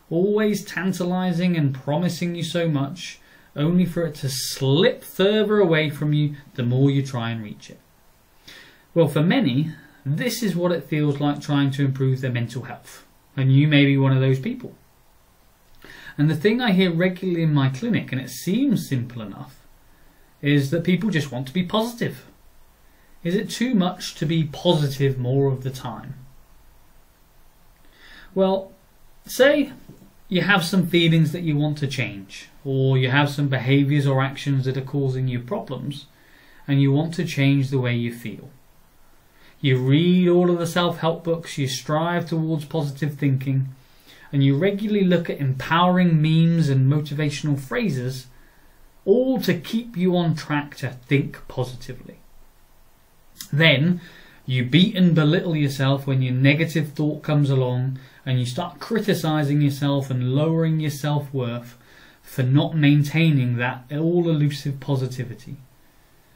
always tantalizing and promising you so much, only for it to slip further away from you the more you try and reach it. Well, for many, this is what it feels like trying to improve their mental health, and you may be one of those people. And the thing I hear regularly in my clinic, and it seems simple enough, is that people just want to be positive. Is it too much to be positive more of the time? Well, say you have some feelings that you want to change, or you have some behaviours or actions that are causing you problems, and you want to change the way you feel. You read all of the self-help books, you strive towards positive thinking, and you regularly look at empowering memes and motivational phrases, all to keep you on track to think positively. Then you beat and belittle yourself when your negative thought comes along, and you start criticising yourself and lowering your self-worth for not maintaining that all-elusive positivity.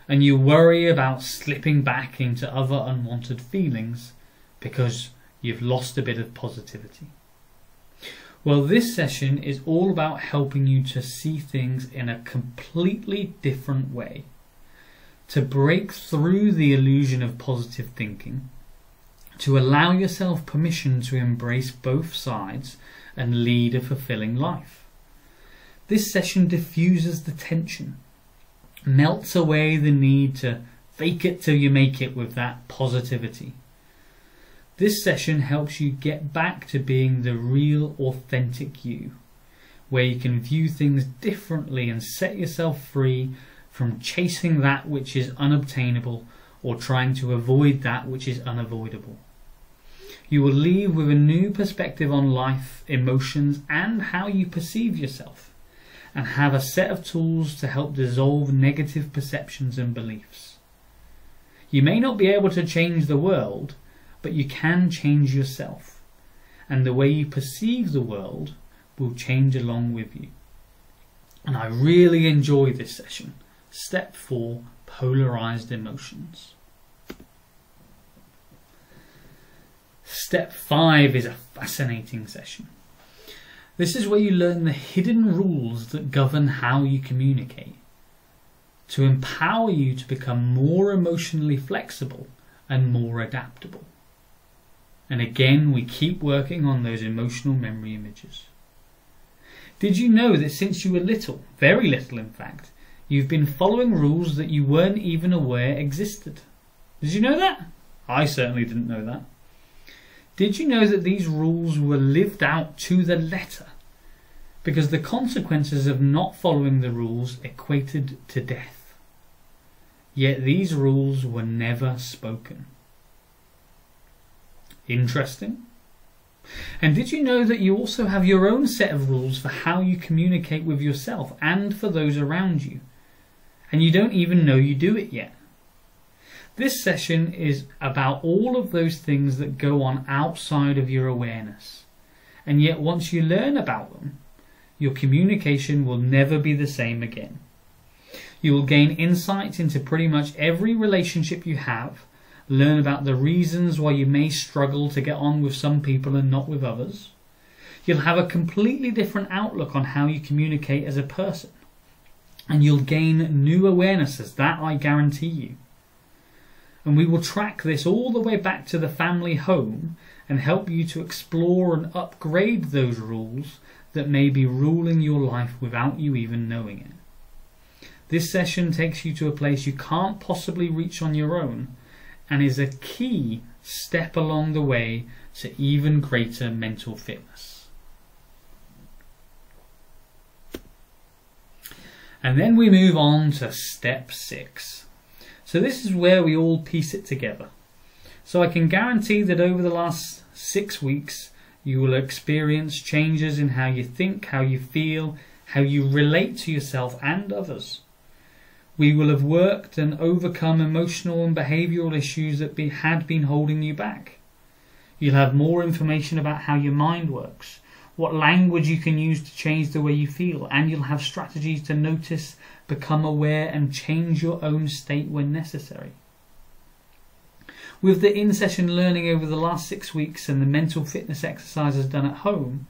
And you worry about slipping back into other unwanted feelings because you've lost a bit of positivity. Well, this session is all about helping you to see things in a completely different way, to break through the illusion of positive thinking, to allow yourself permission to embrace both sides and lead a fulfilling life. This session diffuses the tension, melts away the need to fake it till you make it with that positivity. This session helps you get back to being the real, authentic you, where you can view things differently and set yourself free from chasing that which is unobtainable or trying to avoid that which is unavoidable. You will leave with a new perspective on life, emotions, and how you perceive yourself, and have a set of tools to help dissolve negative perceptions and beliefs. You may not be able to change the world, but you can change yourself, and the way you perceive the world will change along with you. And I really enjoy this session. Step 4, Polarized Emotions. Step 5 is a fascinating session. This is where you learn the hidden rules that govern how you communicate, to empower you to become more emotionally flexible and more adaptable. And again, we keep working on those emotional memory images. Did you know that since you were little, very little in fact, you've been following rules that you weren't even aware existed? Did you know that? I certainly didn't know that. Did you know that these rules were lived out to the letter? Because the consequences of not following the rules equated to death. Yet these rules were never spoken. Interesting. And did you know that you also have your own set of rules for how you communicate with yourself and for those around you? And you don't even know you do it yet. This session is about all of those things that go on outside of your awareness. And yet once you learn about them, your communication will never be the same again. You will gain insight into pretty much every relationship you have, learn about the reasons why you may struggle to get on with some people and not with others. You'll have a completely different outlook on how you communicate as a person. And you'll gain new awarenesses, that I guarantee you. And we will track this all the way back to the family home and help you to explore and upgrade those rules that may be ruling your life without you even knowing it. This session takes you to a place you can't possibly reach on your own and is a key step along the way to even greater mental fitness. And then we move on to step 6. So this is where we all piece it together. So I can guarantee that over the last 6 weeks you will experience changes in how you think, how you feel, how you relate to yourself and others. We will have worked and overcome emotional and behavioural issues that had been holding you back. You'll have more information about how your mind works, what language you can use to change the way you feel, and you'll have strategies to notice, become aware and change your own state when necessary. With the in-session learning over the last 6 weeks and the mental fitness exercises done at home,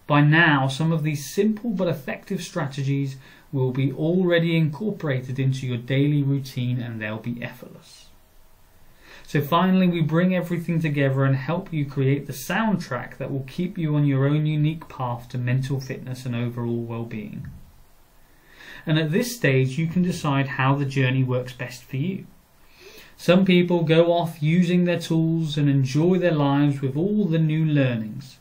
by now some of these simple but effective strategies will be already incorporated into your daily routine and they'll be effortless. So finally we bring everything together and help you create the soundtrack that will keep you on your own unique path to mental fitness and overall well-being. And at this stage you can decide how the journey works best for you. Some people go off using their tools and enjoy their lives with all the new learnings.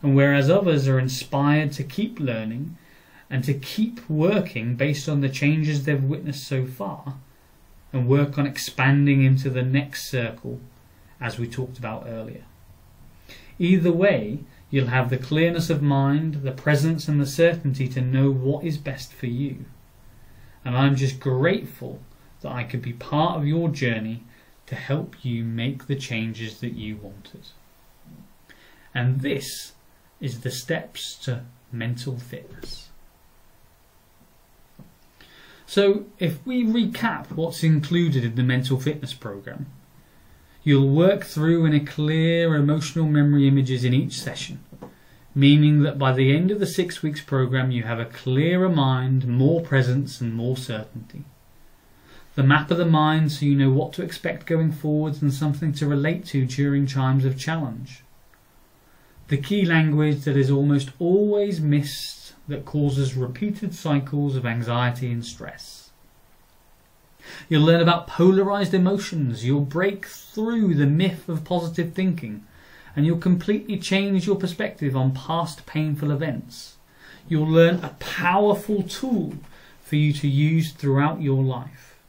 And whereas others are inspired to keep learning and to keep working based on the changes they've witnessed so far, and work on expanding into the next circle, as we talked about earlier. Either way, you'll have the clearness of mind, the presence and the certainty to know what is best for you. And I'm just grateful that I could be part of your journey to help you make the changes that you wanted. And this is the steps to mental fitness. So if we recap what's included in the mental fitness program, you'll work through in a clear emotional memory images in each session, meaning that by the end of the 6 weeks program you have a clearer mind, more presence and more certainty. The map of the mind so you know what to expect going forwards and something to relate to during times of challenge. The key language that is almost always missed that causes repeated cycles of anxiety and stress. You'll learn about polarized emotions, you'll break through the myth of positive thinking, and you'll completely change your perspective on past painful events. You'll learn a powerful tool for you to use throughout your life.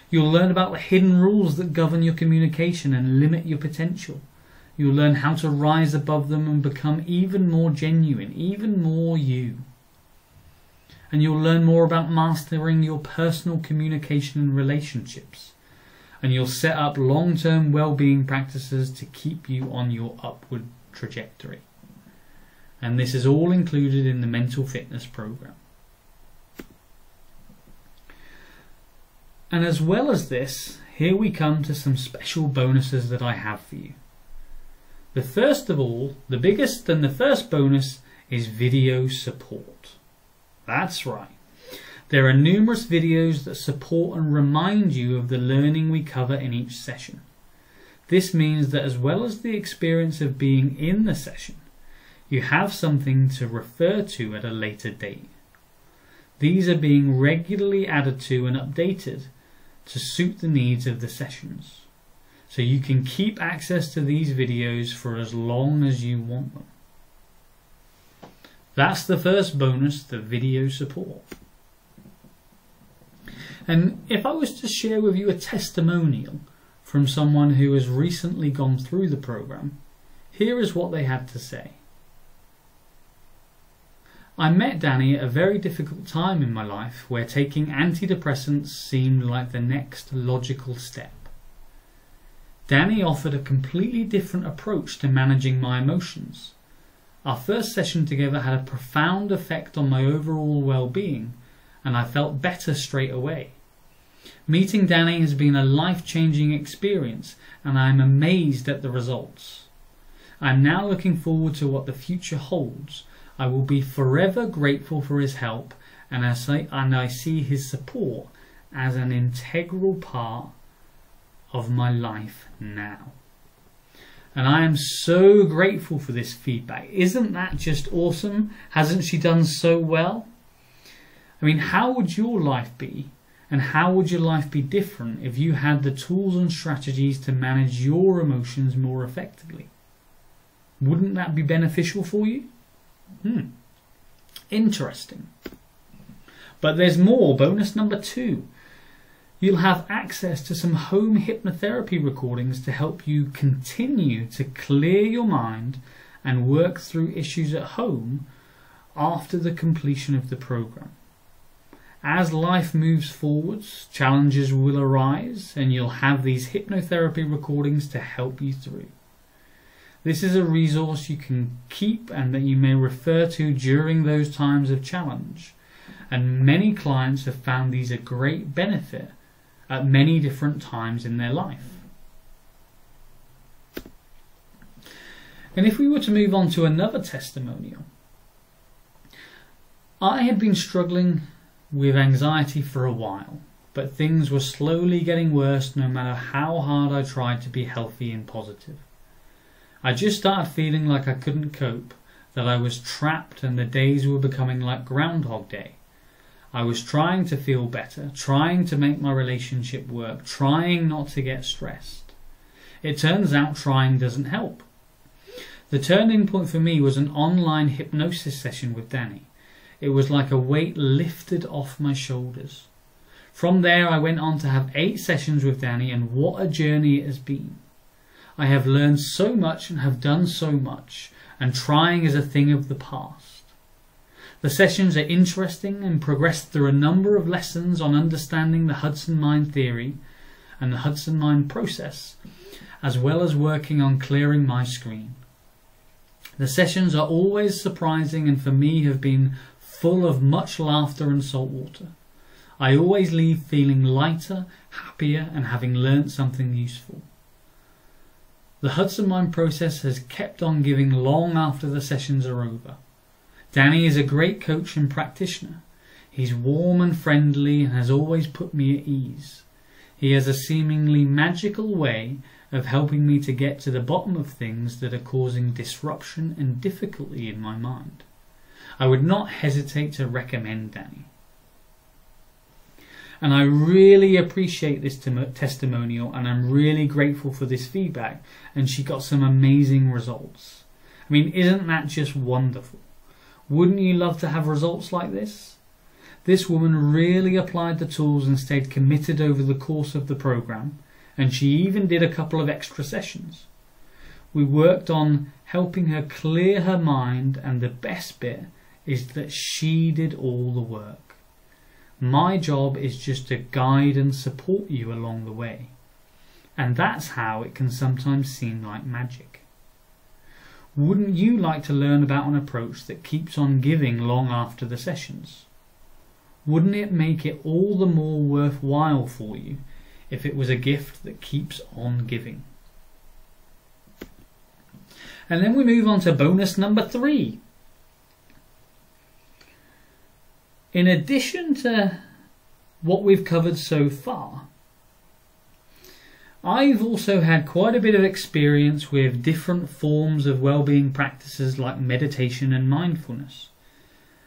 You'll learn about the hidden rules that govern your communication and limit your potential. You'll learn how to rise above them and become even more genuine, even more you. And you'll learn more about mastering your personal communication and relationships. And you'll set up long-term well-being practices to keep you on your upward trajectory. And this is all included in the mental fitness program. And as well as this, here we come to some special bonuses that I have for you. The first of all, the biggest and the first bonus is video support. That's right. There are numerous videos that support and remind you of the learning we cover in each session. This means that as well as the experience of being in the session, you have something to refer to at a later date. These are being regularly added to and updated to suit the needs of the sessions. So you can keep access to these videos for as long as you want them. That's the first bonus, the video support. And if I was to share with you a testimonial from someone who has recently gone through the program, here is what they had to say. I met Danny at a very difficult time in my life where taking antidepressants seemed like the next logical step. Danny offered a completely different approach to managing my emotions. Our first session together had a profound effect on my overall well-being, and I felt better straight away. Meeting Danny has been a life-changing experience, and I am amazed at the results. I am now looking forward to what the future holds. I will be forever grateful for his help, and I see his support as an integral part of my life now. And I am so grateful for this feedback. Isn't that just awesome? Hasn't she done so well? I mean, how would your life be? And how would your life be different if you had the tools and strategies to manage your emotions more effectively? Wouldn't that be beneficial for you? Interesting. But there's more. Bonus number 2. You'll have access to some home hypnotherapy recordings to help you continue to clear your mind and work through issues at home after the completion of the program. As life moves forwards, challenges will arise, and you'll have these hypnotherapy recordings to help you through. This is a resource you can keep and that you may refer to during those times of challenge. And many clients have found these a great benefit at many different times in their life. And if we were to move on to another testimonial, I had been struggling with anxiety for a while, but things were slowly getting worse no matter how hard I tried to be healthy and positive. I just started feeling like I couldn't cope, that I was trapped and the days were becoming like Groundhog Day. I was trying to feel better, trying to make my relationship work, trying not to get stressed. It turns out trying doesn't help. The turning point for me was an online hypnosis session with Danny. It was like a weight lifted off my shoulders. From there I went on to have 8 sessions with Danny, and what a journey it has been. I have learned so much and have done so much, and trying is a thing of the past. The sessions are interesting and progress through a number of lessons on understanding the Hudson Mind theory and the Hudson Mind process, as well as working on clearing my screen. The sessions are always surprising and for me have been full of much laughter and salt water. I always leave feeling lighter, happier, and having learnt something useful. The Hudson Mind process has kept on giving long after the sessions are over. Danny is a great coach and practitioner. He's warm and friendly and has always put me at ease. He has a seemingly magical way of helping me to get to the bottom of things that are causing disruption and difficulty in my mind. I would not hesitate to recommend Danny. And I really appreciate this testimonial, and I'm really grateful for this feedback, and she got some amazing results. I mean, isn't that just wonderful? Wouldn't you love to have results like this? This woman really applied the tools and stayed committed over the course of the program, and she even did a couple of extra sessions. We worked on helping her clear her mind, and the best bit is that she did all the work. My job is just to guide and support you along the way, and that's how it can sometimes seem like magic. Wouldn't you like to learn about an approach that keeps on giving long after the sessions? Wouldn't it make it all the more worthwhile for you if it was a gift that keeps on giving? And then we move on to bonus number 3. In addition to what we've covered so far, I've also had quite a bit of experience with different forms of well-being practices like meditation and mindfulness.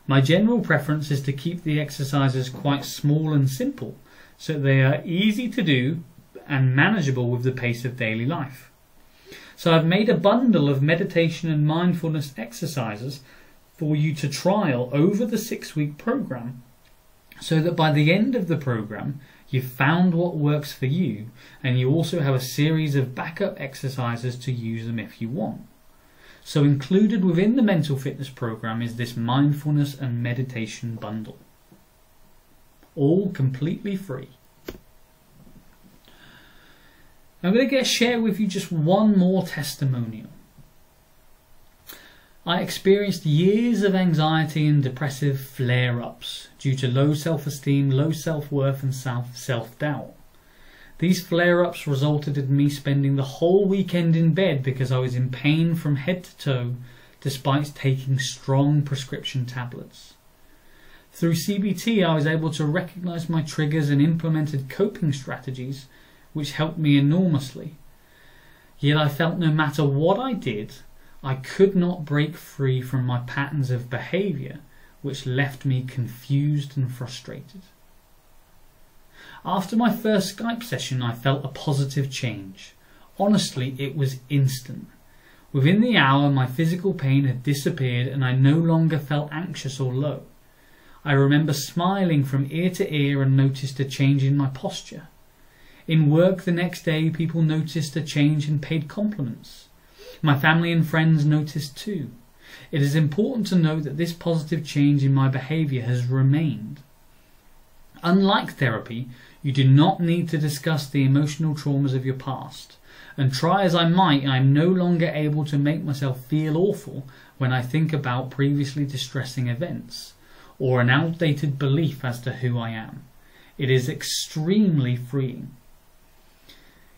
My general preference is to keep the exercises quite small and simple, so they are easy to do and manageable with the pace of daily life. So I've made a bundle of meditation and mindfulness exercises for you to trial over the 6-week program, so that by the end of the program you've found what works for you, and you also have a series of backup exercises to use them if you want. So included within the mental fitness program is this mindfulness and meditation bundle, all completely free. I'm going to share with you just one more testimonial. I experienced years of anxiety and depressive flare-ups due to low self-esteem, low self-worth and self-doubt. These flare-ups resulted in me spending the whole weekend in bed because I was in pain from head to toe despite taking strong prescription tablets. Through CBT I was able to recognize my triggers and implemented coping strategies which helped me enormously. Yet I felt no matter what I did, I could not break free from my patterns of behaviour, which left me confused and frustrated. After my first Skype session, I felt a positive change. Honestly, it was instant. Within the hour, my physical pain had disappeared and I no longer felt anxious or low. I remember smiling from ear to ear and noticed a change in my posture. In work the next day, people noticed a change and paid compliments. My family and friends noticed too. It is important to note that this positive change in my behaviour has remained. Unlike therapy, you do not need to discuss the emotional traumas of your past, and try as I might, I am no longer able to make myself feel awful when I think about previously distressing events, or an outdated belief as to who I am. It is extremely freeing.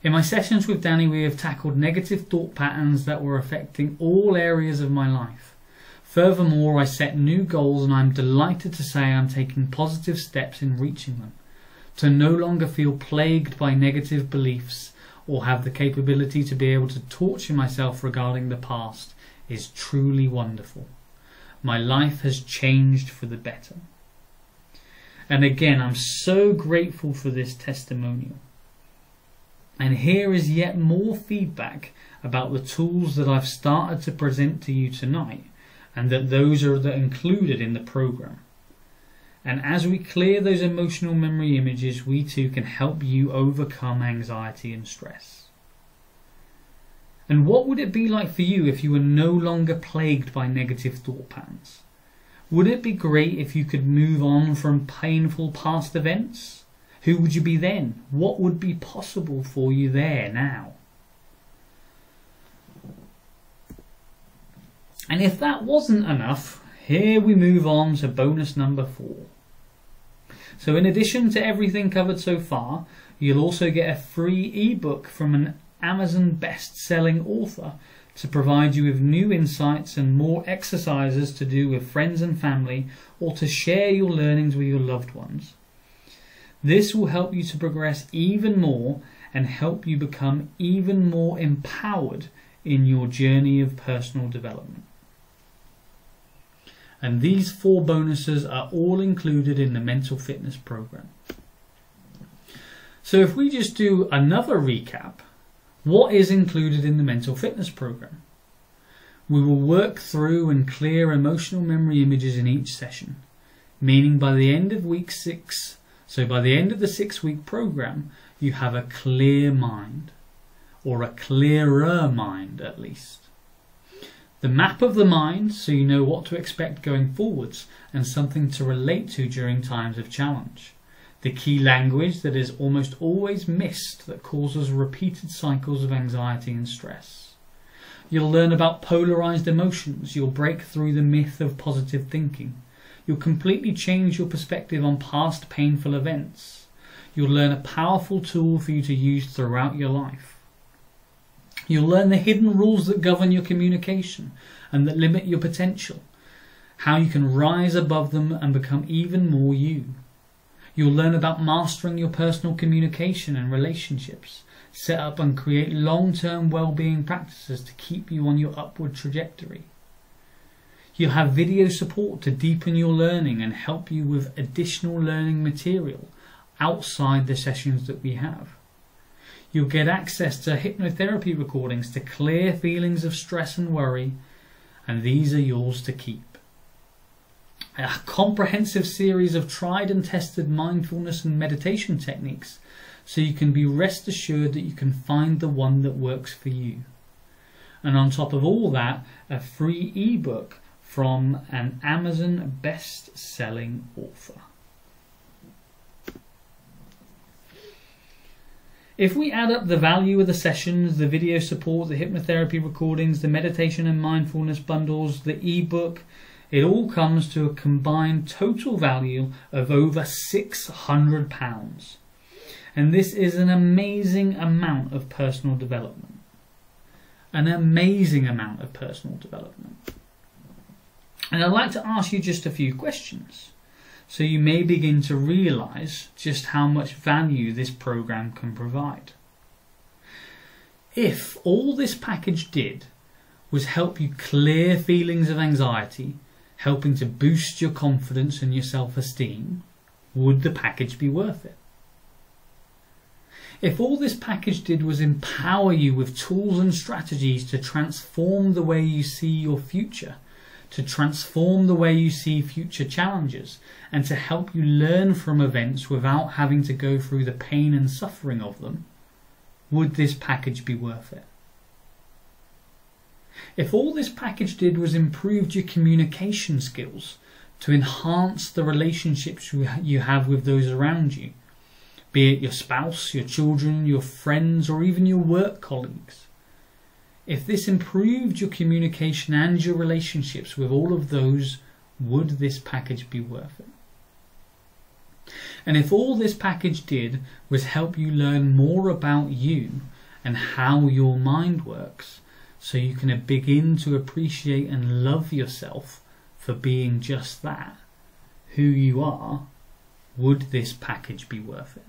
In my sessions with Danny, we have tackled negative thought patterns that were affecting all areas of my life. Furthermore, I set new goals, and I am delighted to say I am taking positive steps in reaching them. To no longer feel plagued by negative beliefs or have the capability to be able to torture myself regarding the past is truly wonderful. My life has changed for the better. And again, I'm so grateful for this testimonial. And here is yet more feedback about the tools that I've started to present to you tonight, and that those are included in the program. And as we clear those emotional memory images, we too can help you overcome anxiety and stress. And what would it be like for you if you were no longer plagued by negative thought patterns? Would it be great if you could move on from painful past events? Who would you be then? What would be possible for you there now? And if that wasn't enough, here we move on to bonus number 4. So in addition to everything covered so far, you'll also get a free ebook from an Amazon best-selling author to provide you with new insights and more exercises to do with friends and family, or to share your learnings with your loved ones. This will help you to progress even more and help you become even more empowered in your journey of personal development. And these 4 bonuses are all included in the mental fitness program. So if we just do another recap, what is included in the mental fitness program? We will work through and clear emotional memory images in each session, meaning by the end of week 6, so by the end of the 6-week program, you have a clear mind, or a clearer mind at least. The map of the mind, so you know what to expect going forwards and something to relate to during times of challenge. The key language that is almost always missed that causes repeated cycles of anxiety and stress. You'll learn about polarized emotions. You'll break through the myth of positive thinking. You'll completely change your perspective on past painful events. You'll learn a powerful tool for you to use throughout your life. You'll learn the hidden rules that govern your communication and that limit your potential, how you can rise above them and become even more you. You'll learn about mastering your personal communication and relationships, set up and create long-term well-being practices to keep you on your upward trajectory. You'll have video support to deepen your learning and help you with additional learning material outside the sessions that we have. You'll get access to hypnotherapy recordings to clear feelings of stress and worry, and these are yours to keep. A comprehensive series of tried and tested mindfulness and meditation techniques, so you can be rest assured that you can find the one that works for you. And on top of all that, a free ebook from an Amazon best-selling author. If we add up the value of the sessions, the video support, the hypnotherapy recordings, the meditation and mindfulness bundles, the ebook, it all comes to a combined total value of over £600. And this is an amazing amount of personal development. An amazing amount of personal development. And I'd like to ask you just a few questions, so you may begin to realise just how much value this program can provide. If all this package did was help you clear feelings of anxiety, helping to boost your confidence and your self-esteem, would the package be worth it? If all this package did was empower you with tools and strategies to transform the way you see your future, to transform the way you see future challenges, and to help you learn from events without having to go through the pain and suffering of them, would this package be worth it? If all this package did was improve your communication skills to enhance the relationships you have with those around you, be it your spouse, your children, your friends, or even your work colleagues, if this improved your communication and your relationships with all of those, would this package be worth it? And if all this package did was help you learn more about you and how your mind works, so you can begin to appreciate and love yourself for being just that, who you are, would this package be worth it?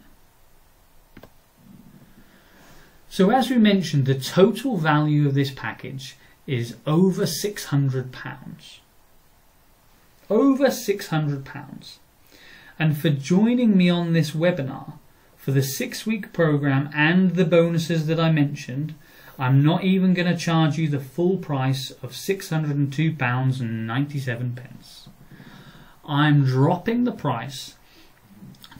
So as we mentioned, the total value of this package is over £600. Over £600. And for joining me on this webinar, for the 6-week program and the bonuses that I mentioned, I'm not even going to charge you the full price of £602.97. I'm dropping the price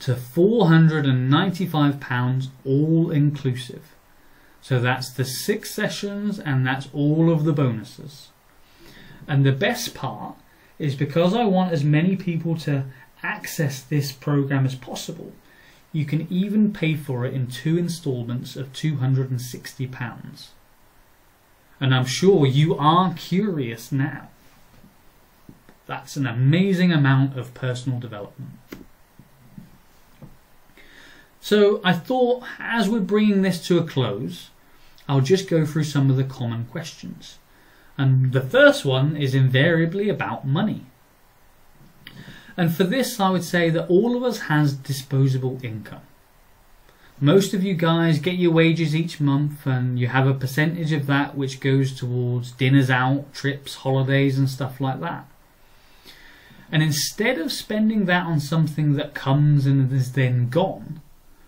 to £495 all inclusive. So that's the 6 sessions and that's all of the bonuses. And the best part is, because I want as many people to access this program as possible, you can even pay for it in 2 installments of £260. And I'm sure you are curious now. That's an amazing amount of personal development. So I thought, as we're bringing this to a close, I'll just go through some of the common questions. And the first one is invariably about money. And for this, I would say that all of us has disposable income. Most of you guys get your wages each month, and you have a percentage of that which goes towards dinners out, trips, holidays and stuff like that. And instead of spending that on something that comes and is then gone,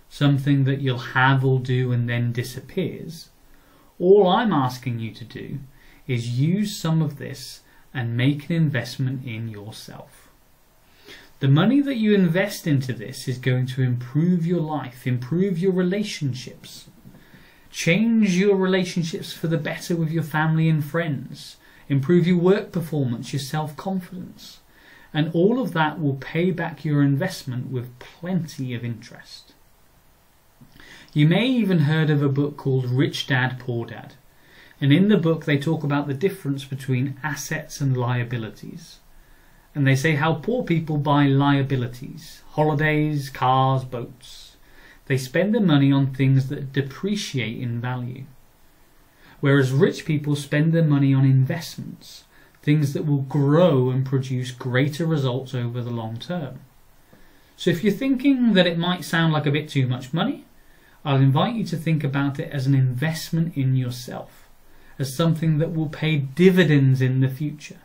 something that you'll have or do and then disappears, all I'm asking you to do is use some of this and make an investment in yourself. The money that you invest into this is going to improve your life, improve your relationships, change your relationships for the better with your family and friends, improve your work performance, your self-confidence, and all of that will pay back your investment with plenty of interest. You may even heard of a book called Rich Dad, Poor Dad, and in the book they talk about the difference between assets and liabilities. And they say how poor people buy liabilities, holidays, cars, boats. They spend their money on things that depreciate in value. Whereas rich people spend their money on investments, things that will grow and produce greater results over the long term. So if you're thinking that it might sound like a bit too much money, I'll invite you to think about it as an investment in yourself, as something that will pay dividends in the future.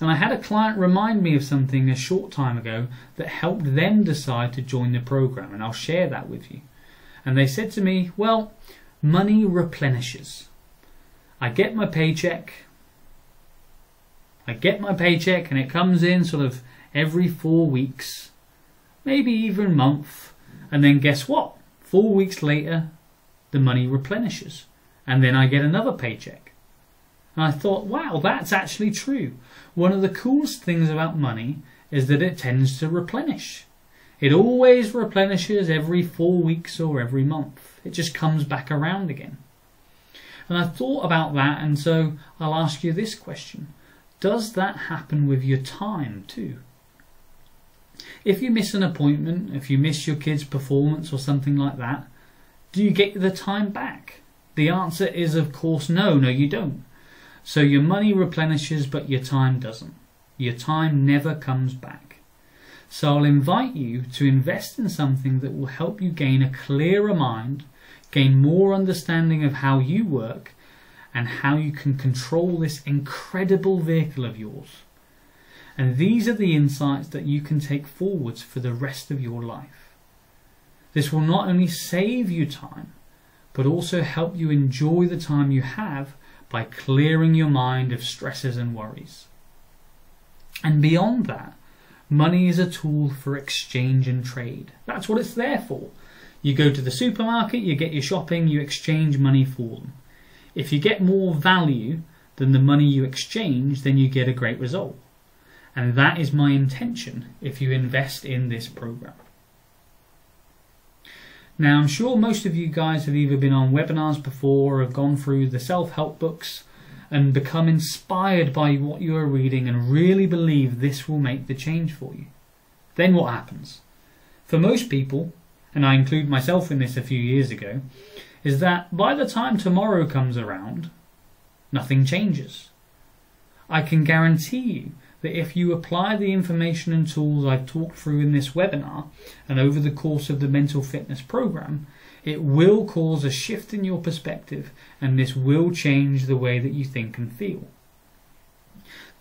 And I had a client remind me of something a short time ago that helped them decide to join the program, and I'll share that with you. And they said to me, well, money replenishes. I get my paycheck and it comes in sort of every 4 weeks, maybe even a month, and then guess what? 4 weeks later, the money replenishes, and then I get another paycheck. And I thought, wow, that's actually true. One of the coolest things about money is that it tends to replenish. It always replenishes every 4 weeks or every month. It just comes back around again. And I thought about that, and so I'll ask you this question. Does that happen with your time too? If you miss an appointment, if you miss your kid's performance or something like that, do you get the time back? The answer is, of course, no, you don't. So your money replenishes, but your time doesn't. Your time never comes back. So I'll invite you to invest in something that will help you gain a clearer mind, gain more understanding of how you work, and how you can control this incredible vehicle of yours. And these are the insights that you can take forwards for the rest of your life. This will not only save you time, but also help you enjoy the time you have by clearing your mind of stresses and worries. And beyond that, money is a tool for exchange and trade. That's what it's there for. You go to the supermarket, you get your shopping, you exchange money for them. If you get more value than the money you exchange, then you get a great result. And that is my intention if you invest in this program. Now, I'm sure most of you guys have either been on webinars before or have gone through the self-help books and become inspired by what you are reading and really believe this will make the change for you. Then what happens? For most people, and I include myself in this a few years ago, is that by the time tomorrow comes around, nothing changes. I can guarantee you that if you apply the information and tools I've talked through in this webinar and over the course of the mental fitness program, it will cause a shift in your perspective, and this will change the way that you think and feel.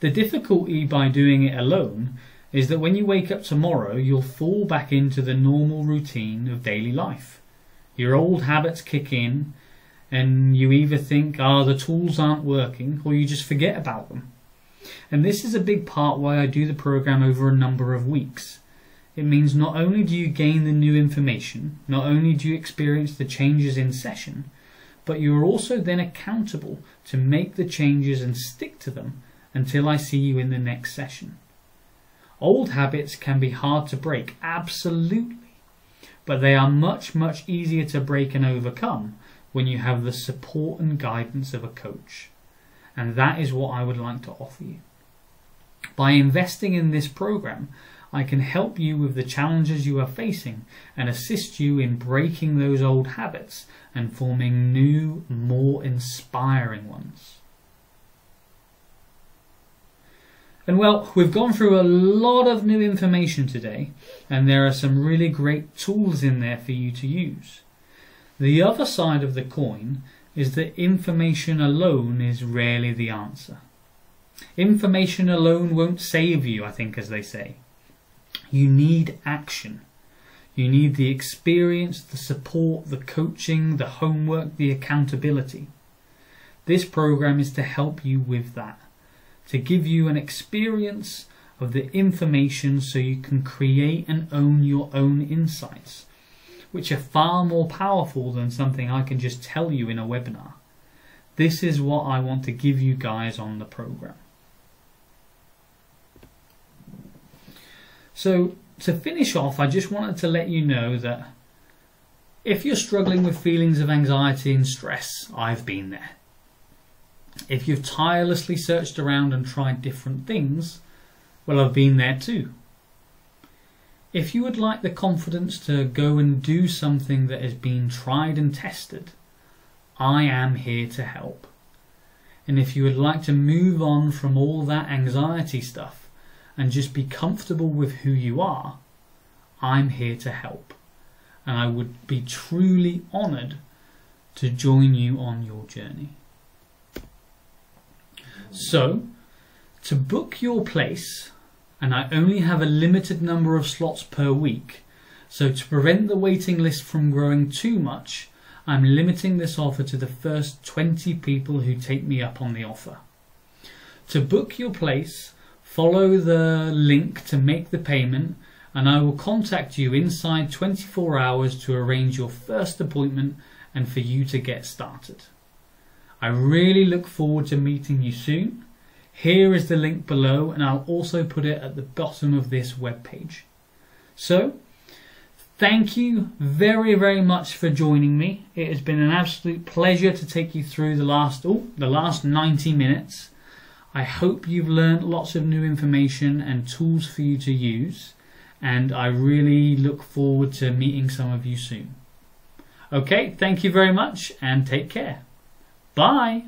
The difficulty by doing it alone is that when you wake up tomorrow, you'll fall back into the normal routine of daily life. Your old habits kick in, and you either think, the tools aren't working, or you just forget about them. And this is a big part why I do the program over a number of weeks. It means not only do you gain the new information, not only do you experience the changes in session, but you are also then accountable to make the changes and stick to them until I see you in the next session. Old habits can be hard to break, absolutely, but they are much, much easier to break and overcome when you have the support and guidance of a coach. And that is what I would like to offer you. By investing in this program, I can help you with the challenges you are facing and assist you in breaking those old habits and forming new, more inspiring ones. And well, we've gone through a lot of new information today, and there are some really great tools in there for you to use. The other side of the coin is that information alone is rarely the answer. Information alone won't save you, I think, as they say. You need action. You need the experience, the support, the coaching, the homework, the accountability. This program is to help you with that, to give you an experience of the information so you can create and own your own insights, which are far more powerful than something I can just tell you in a webinar. This is what I want to give you guys on the program. So to finish off, I just wanted to let you know that if you're struggling with feelings of anxiety and stress, I've been there. If you've tirelessly searched around and tried different things, well, I've been there too. If you would like the confidence to go and do something that has been tried and tested, I am here to help. And if you would like to move on from all that anxiety stuff and just be comfortable with who you are, I'm here to help. And I would be truly honoured to join you on your journey. So, to book your place, and I only have a limited number of slots per week, so to prevent the waiting list from growing too much, I'm limiting this offer to the first 20 people who take me up on the offer. To book your place, follow the link to make the payment, and I will contact you inside 24 hours to arrange your first appointment and for you to get started. I really look forward to meeting you soon. Here is the link below, and I'll also put it at the bottom of this webpage. So, thank you very, very much for joining me. It has been an absolute pleasure to take you through the last 90 minutes. I hope you've learned lots of new information and tools for you to use, and I really look forward to meeting some of you soon. Okay, thank you very much and take care. Bye.